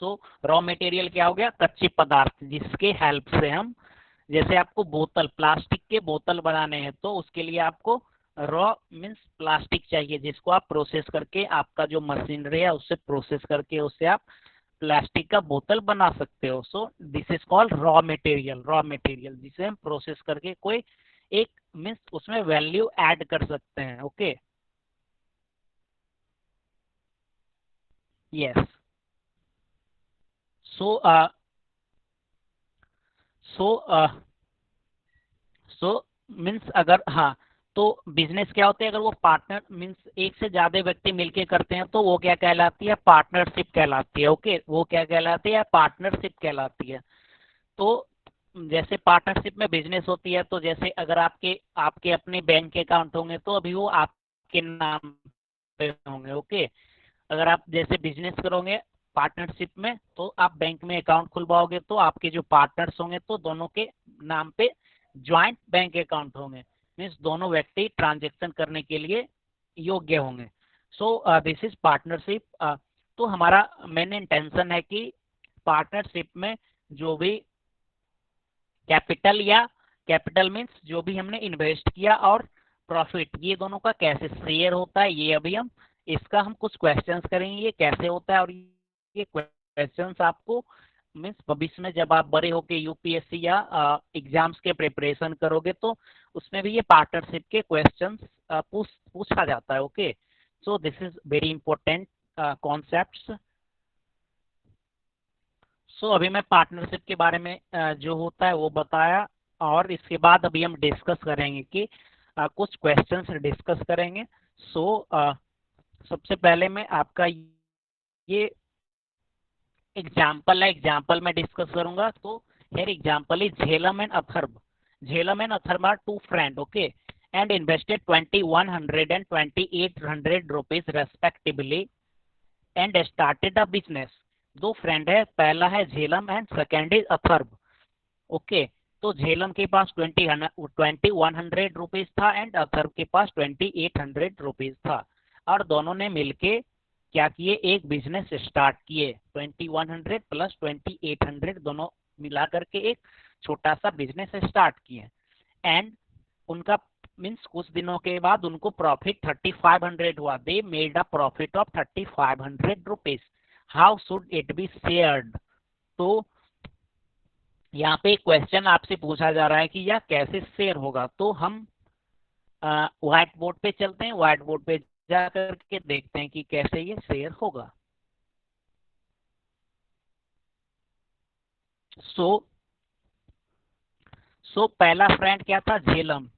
सो रॉ मटेरियल क्या हो गया, कच्चे पदार्थ जिसके हेल्प से हम, जैसे आपको बोतल, प्लास्टिक के बोतल बनाने हैं तो उसके लिए आपको रॉ मीन्स प्लास्टिक चाहिए जिसको आप प्रोसेस करके आपका जो मशीनरी है उससे प्रोसेस करके उससे आप प्लास्टिक का बोतल बना सकते हो। सो this is called raw material जिसे हम प्रोसेस करके कोई एक मीन्स उसमें वैल्यू ऐड कर सकते हैं। Okay, yes. सो मीन्स अगर हाँ तो बिजनेस क्या होते हैं, अगर वो पार्टनर मीन्स एक से ज्यादा व्यक्ति मिलके करते हैं तो वो क्या कहलाती है, पार्टनरशिप कहलाती है। ओके, वो क्या कहलाती है, पार्टनरशिप कहलाती है। तो जैसे पार्टनरशिप में बिजनेस होती है, तो जैसे अगर आपके आपके अपने बैंक के अकाउंट होंगे तो अभी वो आपके नाम पे होंगे। ओके, अगर आप जैसे बिजनेस करोगे पार्टनरशिप में तो आप बैंक में अकाउंट खुलवाओगे तो आपके जो पार्टनर्स होंगे तो दोनों के नाम पे ज्वाइंट बैंक अकाउंट होंगे, मीन्स दोनों व्यक्ति ट्रांजेक्शन करने के लिए योग्य होंगे। सो दिस इज पार्टनरशिप। तो हमारा मेन इंटेंशन है कि पार्टनरशिप में जो भी कैपिटल मीन्स जो भी हमने इन्वेस्ट किया और प्रॉफिट, ये दोनों का कैसे शेयर होता है, ये अभी हम इसका हम कुछ क्वेश्चंस करेंगे ये कैसे होता है। और ये क्वेश्चंस आपको मीन्स भविष्य में जब आप बड़े होके यूपीएससी या एग्जाम्स के प्रिपरेशन करोगे तो उसमें भी ये पार्टनरशिप के क्वेश्चंस पूछा जाता है। Okay, so this is very important concepts. So अभी मैं पार्टनरशिप के बारे में जो होता है वो बताया, और इसके बाद अभी हम डिस्कस करेंगे कि कुछ क्वेश्चंस डिस्कस करेंगे। सो सबसे पहले मैं आपका ये एग्जाम्पल है, एग्जाम्पल में डिस्कस करूंगा। तो here example is Jhelum and Atharv. Jhelum and Atharv are two friend, okay, and invested 2100 and 2800 rupees respectively and started a business। दो फ्रेंड है, पहला है Jhelum and second is Atharva. Okay, तो झेलम के पास 2100 रुपीज था एंड अथर्व के पास 2800 रुपीज था, और दोनों ने मिलके क्या किए, एक बिजनेस स्टार्ट किए। 2100 प्लस 2800 दोनों मिला करके एक छोटा सा बिजनेस स्टार्ट किए, एंड उनका मीन्स कुछ दिनों के बाद उनको प्रॉफिट 3500 हुआ। They made a profit of 3500 rupees. How should it be shared. तो यहाँ पे क्वेश्चन आपसे पूछा जा रहा है कि यह कैसे शेयर होगा। तो हम व्हाइट बोर्ड पे चलते हैं, व्हाइट बोर्ड पे जा करके देखते हैं कि कैसे ये शेयर होगा। सो पहला फ्रेंड क्या था, झेलम।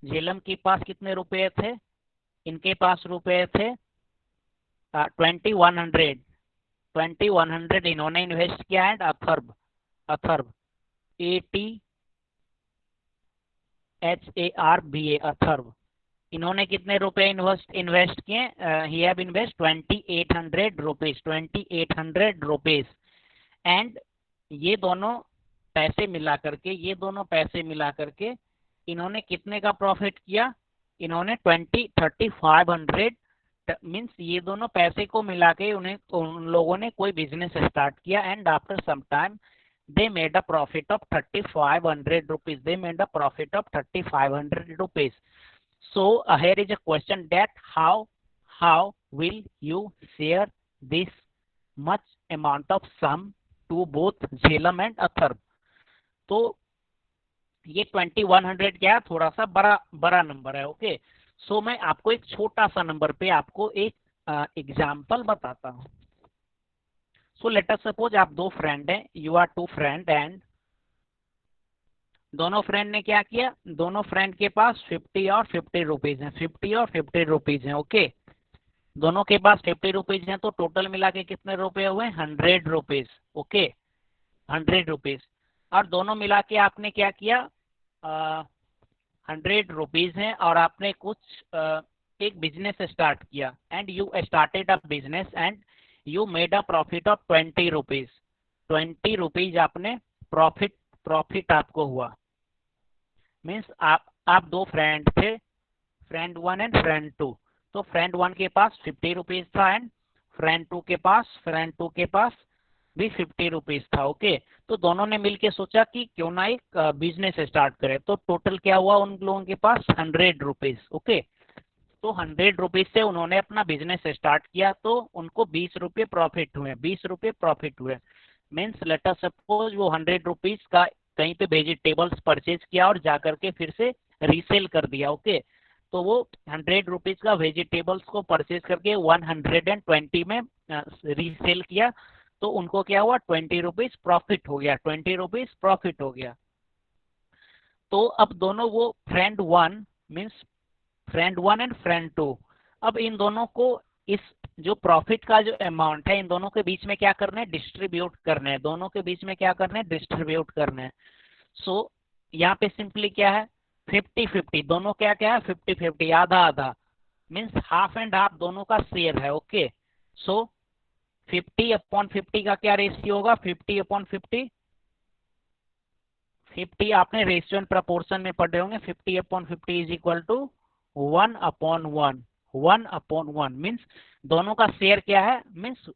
झेलम के पास कितने रुपए थे, इनके पास रुपए थे 2100 इन्होंने इन्वेस्ट किया। एंड अथर्व ATHARVA अथर्व, इन्होंने कितने रुपए इन्वेस्ट किए, he have invest 2800 rupees. And ये दोनों पैसे मिला करके इन्होंने कितने का प्रॉफिट किया, इन्होंने 3500 मीन्स ये दोनों पैसे को मिला के उन लोगों ने कोई बिजनेस स्टार्ट किया। And after some time they made a profit of 3500 rupees। they made a profit of 3500 rupees। so here is a question that how will you share this much amount of sum to both Jhelum and Atharv। तो ये 2100 क्या है, थोड़ा सा बड़ा नंबर है। ओके, सो मैं आपको एक छोटा सा नंबर पे आपको एक एग्जाम्पल बताता हूँ। सो लेट अस सपोज आप दो फ्रेंड हैं, you are two friend, and दोनों फ्रेंड ने क्या किया, दोनों फ्रेंड के पास 50 और 50 रुपीज हैं, 50 और 50 रुपीज हैं। ओके, दोनों के पास 50 रुपीज हैं, तो टोटल मिला के कितने रुपए हुए, 100 रुपीज। ओके, 100 रुपीज, और दोनों मिला के आपने क्या किया, 100 रुपीज हैं, और आपने कुछ एक बिजनेस स्टार्ट किया। And you started a business and you made a profit of 20 rupees. 20 rupees आपने प्रॉफिट आपको हुआ। मीन्स आप दो फ्रेंड थे, फ्रेंड 1 एंड फ्रेंड 2। तो फ्रेंड 1 के पास 50 रुपीज था एंड फ्रेंड 2 के पास भी 50 रुपीज था। ओके, तो दोनों ने मिलके सोचा कि क्यों ना एक बिजनेस स्टार्ट करें। तो टोटल क्या हुआ उन लोगों के पास, 100 रुपीज। ओके, तो 100 रुपीज से उन्होंने अपना बिजनेस स्टार्ट किया, तो उनको 20 रुपये प्रॉफिट हुए। मीन्स लेट अस सपोज वो 100 रुपीज का कहीं पे वेजिटेबल्स परचेज किया और जाकर के फिर से रीसेल कर दिया। ओके, तो वो 100 रुपीज का वेजिटेबल्स को परचेज करके 120 में रीसेल किया, तो उनको क्या हुआ, 20 रुपीज प्रॉफिट हो गया। तो अब दोनों वो friend 1 means friend 1 and friend 2, अब इन दोनों को इस जो प्रॉफिट का जो अमाउंट है इन दोनों के बीच में क्या करना है, डिस्ट्रीब्यूट करना है, दोनों के बीच में क्या करना है, डिस्ट्रीब्यूट करना है। सो यहाँ पे सिंपली क्या है, 50-50, दोनों क्या क्या है, 50-50, आधा आधा, मीन्स हाफ एंड हाफ दोनों का शेयर है। ओके, सो 50/50 का क्या रेशियो होगा, 50/50, 50 आपने रेशियो एंड प्रपोर्शन में पढ़े होंगे, 50/50 इज इक्वल टू 1/1, 1/1 मीन्स दोनों का शेयर क्या है, मीन्स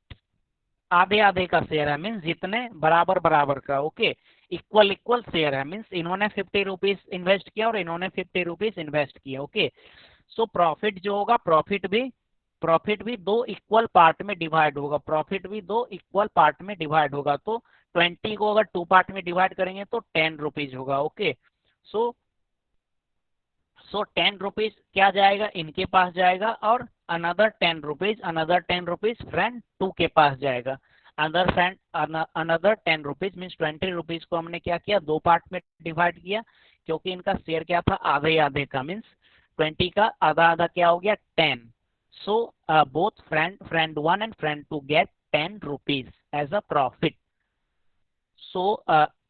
आधे आधे का शेयर है, मीन्स जितने बराबर बराबर का। ओके, इक्वल इक्वल शेयर है, मीन्स इन्होंने 50 रुपीज इन्वेस्ट किया और इन्होंने 50 रुपीज इन्वेस्ट किया। ओके, सो प्रॉफिट जो होगा, प्रॉफिट भी दो इक्वल पार्ट में डिवाइड होगा, प्रॉफिट भी दो इक्वल पार्ट में डिवाइड होगा। तो 20 को अगर 2 पार्ट में डिवाइड करेंगे तो 10 रुपीज होगा। ओके, सो 10 रुपीज क्या जाएगा, इनके पास जाएगा, और अनदर 10 रुपीज फ्रेंड 2 के पास जाएगा। अनदर 10 रुपीज मीन्स 20 रुपीज को हमने क्या किया, 2 पार्ट में डिवाइड किया, क्योंकि इनका शेयर क्या था, आधे आधे का, मीन्स 20 का आधा आधा क्या हो गया, 10। So both friend 1 and friend 2 get 10 rupees as a profit. सो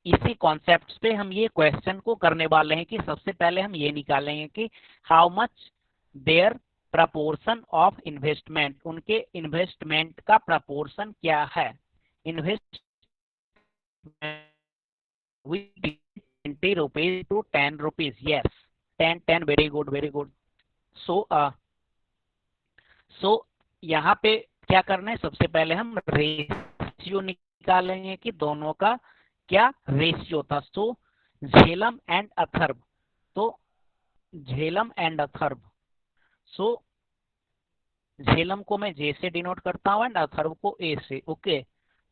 इसी कॉन्सेप्ट पे हम ये क्वेश्चन को करने वाले हैं कि सबसे पहले हम ये निकालेंगे कि how much their proportion of investment, उनके इन्वेस्टमेंट का प्रपोर्शन क्या है। Investment 20 rupees to 10 rupees, yes 10, very good. So यहाँ पे क्या करना है, सबसे पहले हम रेशियो निकालेंगे कि दोनों का क्या रेशियो था। सो झेलम एंड अथर्व, तो झेलम एंड अथर्व, सो झेलम को मैं जे से डिनोट करता हूँ एंड अथर्व को ए से। ओके,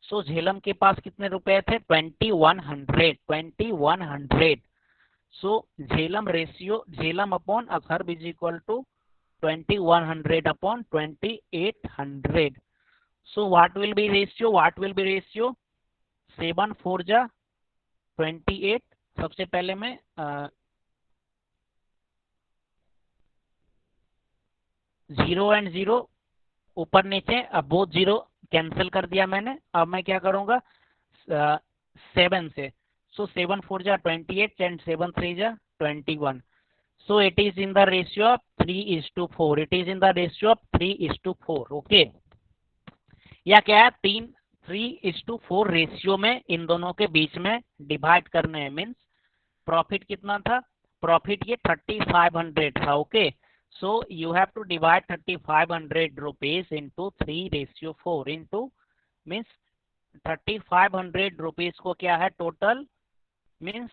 सो झेलम के पास कितने रुपए थे, 2100। So Jhelum ratio, Jhelum upon Atharva is equal to 2100 upon 2800. So what will be ratio? 7 4 जा 28। सबसे पहले मैं 0 and 0 ऊपर नीचे, अब बोथ 0 कैंसिल कर दिया मैंने। अब मैं क्या करूंगा 7 से, सो 7 4 जा 28 एंड 7 3 जा 21। So it is in the ratio of 3:4. It is in the ratio of 3:4. Okay. या क्या है, 3:4 रेशियो में इन दोनों के बीच में डिवाइड करने हैं। मीन्स प्रॉफिट कितना था, प्रॉफिट ये 3500 था। Okay, so you have to divide 3500 rupees into 3:4 into, means 3500 rupees को क्या है टोटल, मीन्स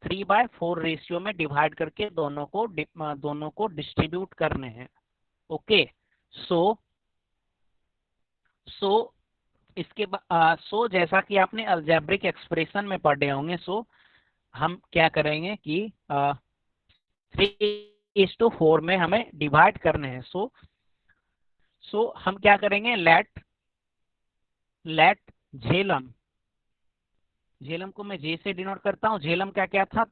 3/4 रेशियो में डिवाइड करके दोनों को डिस्ट्रीब्यूट करने हैं। ओके, सो इसके बाद जैसा कि आपने अलजेब्रिक एक्सप्रेशन में पढ़े होंगे, सो हम क्या करेंगे कि 3:4 में हमें डिवाइड करने हैं। सो हम क्या करेंगे, लेट झेलम को मैं जे से डिनोट करता हूँ। झेलम क्या क्या था,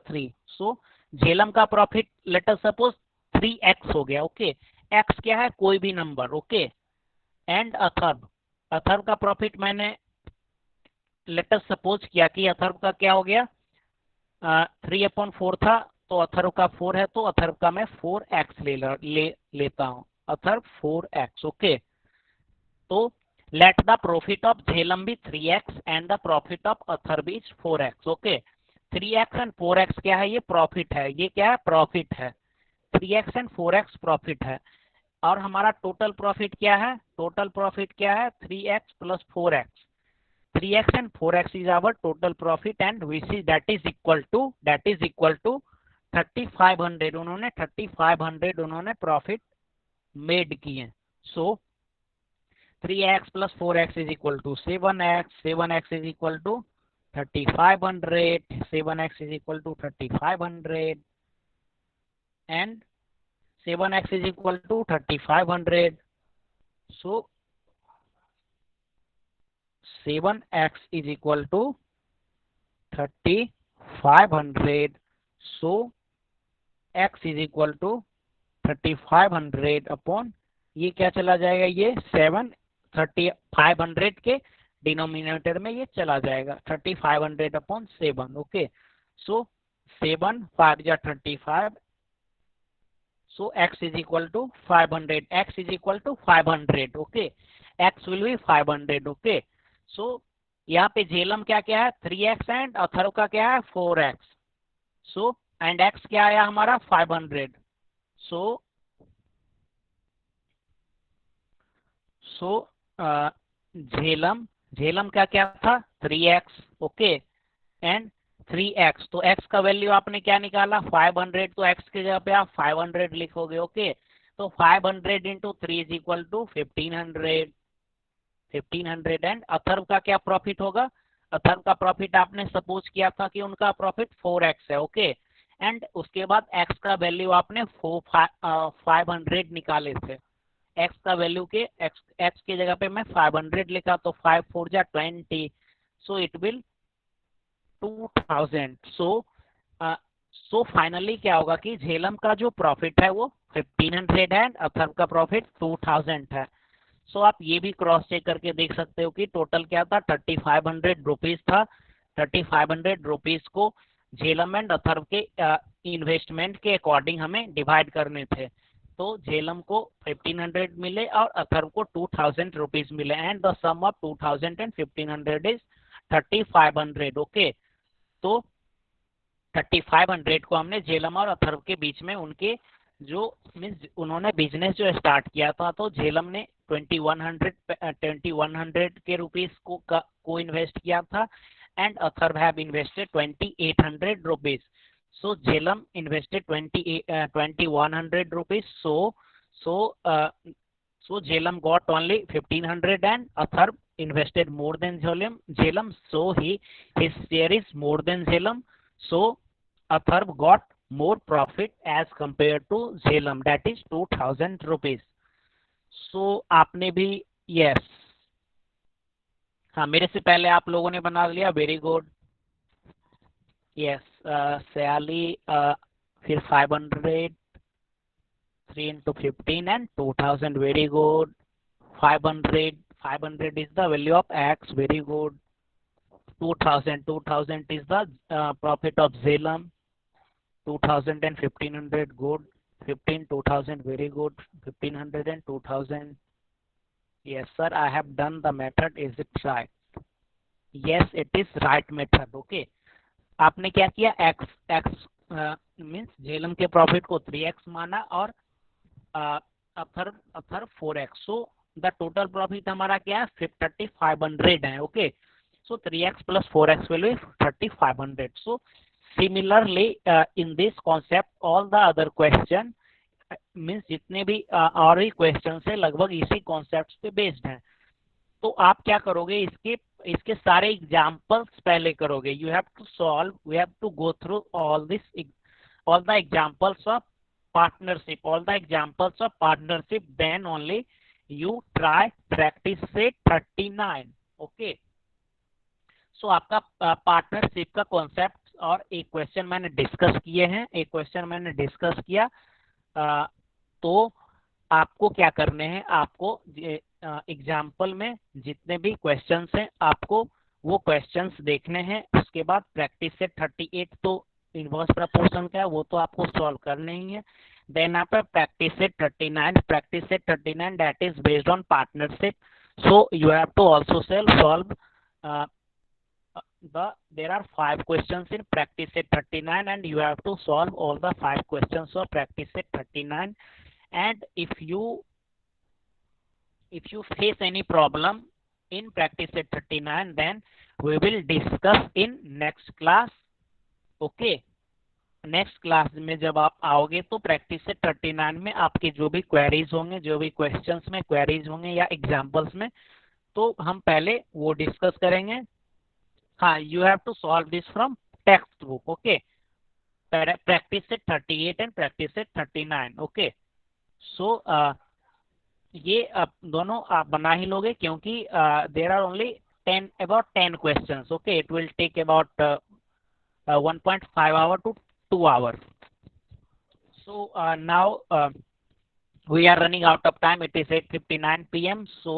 3। सो झेलम का profit let us suppose 3x हो गया। ओके, x क्या है, कोई भी नंबर। ओके, एंड अथर्व का प्रॉफिट मैंने लेट अस सपोज किया कि अथर्व का क्या हो गया, 3/4 था, तो अथर्व का 4 है, तो अथर्व का मैं 4x लेता हूँ, अथर्व 4x। ओके, तो let the profit of Jhelum be 3x and the profit of Atharv is 4x. Okay, 3x and 4x क्या है, ये प्रॉफिट है, ये क्या है, प्रॉफिट है, 3x and 4x प्रॉफिट है। और हमारा टोटल प्रॉफिट क्या है, 3x plus 4x, 3x and 4x is our total profit and that is equal to 3500। उन्होंने 3500 उन्होंने प्रॉफिट मेड किए। सो 3x plus 4x is equal to 7x, 7x is equal to 3500, 7x is equal to 3500 and 7x is equal to 3500. So 7x is equal to 3500. So x is equal to 3500 upon ये क्या चला जाएगा, ये 500 के डिनोमिनेटर में ये चला जाएगा, 3500 अपॉन 7. ओके, सो 7 5 जा 35. So x is equal to 500. X is equal to 500. Okay, x will be 500. Okay, so यहाँ पे झेलम क्या क्या है 3x एंड अथर्व का क्या है 4x. So एंड x क्या आया हमारा 500. So झेलम क्या क्या था 3x. ओके, एंड 3x, तो x का वैल्यू आपने क्या निकाला 500, तो x की जगह पे आप 500 लिखोगे. ओके, तो 500 into 3 is equal to 1500. And Atharv का क्या प्रॉफिट होगा, अथर्व का प्रॉफिट आपने सपोज किया था कि उनका प्रॉफिट 4x है. ओके, एंड उसके बाद x का वैल्यू आपने 500 निकाले थे. x का वैल्यू के x की जगह पे मैं 500 लिखा, तो 5 4 जा 20. So it will 2000. So finally क्या होगा कि झेलम का जो प्रॉफिट है वो 1500 है, अथर्व का प्रॉफिट 2000 है. सो आप ये भी क्रॉस चेक करके देख सकते हो कि टोटल क्या था 3500 रुपीज था. 3500 रुपीज को झेलम एंड अथर्व के इन्वेस्टमेंट के अकॉर्डिंग हमें डिवाइड करने थे. तो झेलम को 1500 मिले और अथर्व को 2000 रुपीज मिले, and the sum of 2000 and 1500 is 3500. Okay, तो 3500 को हमने झेलम और अथर्व के बीच में उनके जो मीन्स उन्होंने बिजनेस जो स्टार्ट किया था, तो झेलम ने 2100 के रुपीस को इन्वेस्ट किया था, and Atharva have invested 2800 rupees. So Jhelum invested 2100 rupees. So Jhelum got only 1500 and Atharva invested more than Jhelum, so his share is more than Jhelum. So Atharv got more profit as compared to Jhelum, that is 2000 rupees. So आपने भी yes, हाँ मेरे से पहले आप लोगों ने बना लिया, वेरी गुड. यस, सयाली फिर 500, 3 into 15 and 2000, very good. 500 is the value of x, very good. 2000 is the profit of Jhelum. 2000 and 1500, good. 2000, very good. 1500 and 2000. Yes sir, I have done the method. Is it right? Yes, it is right method. Okay, आपने क्या किया, x मीन्स झेलम के प्रॉफिट को 3x माना और Atharva 4x. So the total profit हमारा क्या है 3500 है. Okay, so 3x plus 4x will be 3500. So similarly in this concept all the other question means जितने भी और भी क्वेश्चन है लगभग इसी कॉन्सेप्ट पे बेस्ड हैं. तो आप क्या करोगे, इसके सारे एग्जाम्पल्स पहले करोगे. You have to solve, we have to go through all the examples of partnership, then only you try practice से 39. ओके, सो आपका पार्टनरशिप का कॉन्सेप्ट और एक क्वेश्चन मैंने डिस्कस किया. तो आपको क्या करने हैं, आपको एग्जाम्पल में जितने भी क्वेश्चंस हैं आपको वो क्वेश्चंस देखने हैं. उसके बाद प्रैक्टिस से 38 तो इनवर्स प्रपोर्शन का है, वो तो आपको सॉल्व करना ही है. Then after practice set 39, that is based on partnership. So you have to also solve there are 5 questions in practice set 39, and you have to solve all the 5 questions of practice set 39. And if you face any problem in practice set 39, then we will discuss in next class. Okay, next class में जब आप आओगे तो प्रैक्टिस से 39 में आपके जो भी क्वेरीज होंगे, जो भी क्वेश्चंस में क्वेरीज होंगे या एग्जांपल्स में, तो हम पहले वो डिस्कस करेंगे. हाँ, you have to solve this from textbook. Okay, practice से 38 एंड प्रैक्टिस से 39. ओके, सो ये दोनों आप बना ही लोगे क्योंकि there are only about 10 questions. Okay, it will take about 1.5 hour to 2 hours. So now we are running out of time. It is 8:59 p.m. So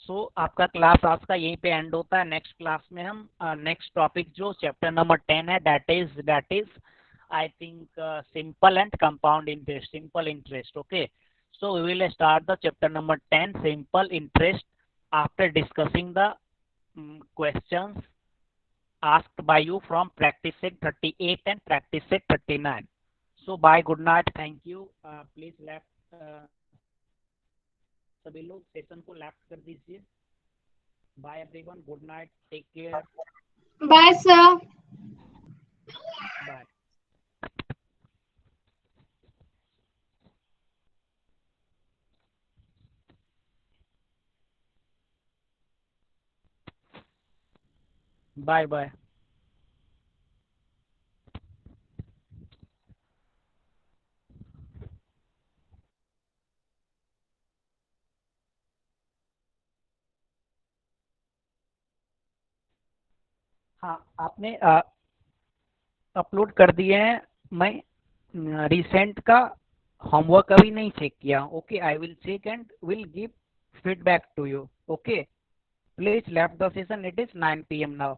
सो आपका क्लास आज का यहीं पे एंड होता है. नेक्स्ट क्लास में हम नेक्स्ट टॉपिक जो चैप्टर नंबर 10 है that is I think simple and compound interest. Okay, so we will start the chapter number 10 simple interest after discussing the questions asked by you from practice set 38 and practice set 39. So bye, good night, thank you. Please left सभी लोग सेशन को लेफ्ट कर दीजिए. Bye everyone, good night, take care. Bye, sir. Bye. Bye bye. हाँ, आपने अपलोड कर दिए हैं. मैं रिसेंट का होमवर्क अभी नहीं चेक किया. Okay, I will check and will give feedback to you. Okay, please left the session. It is 9 PM now.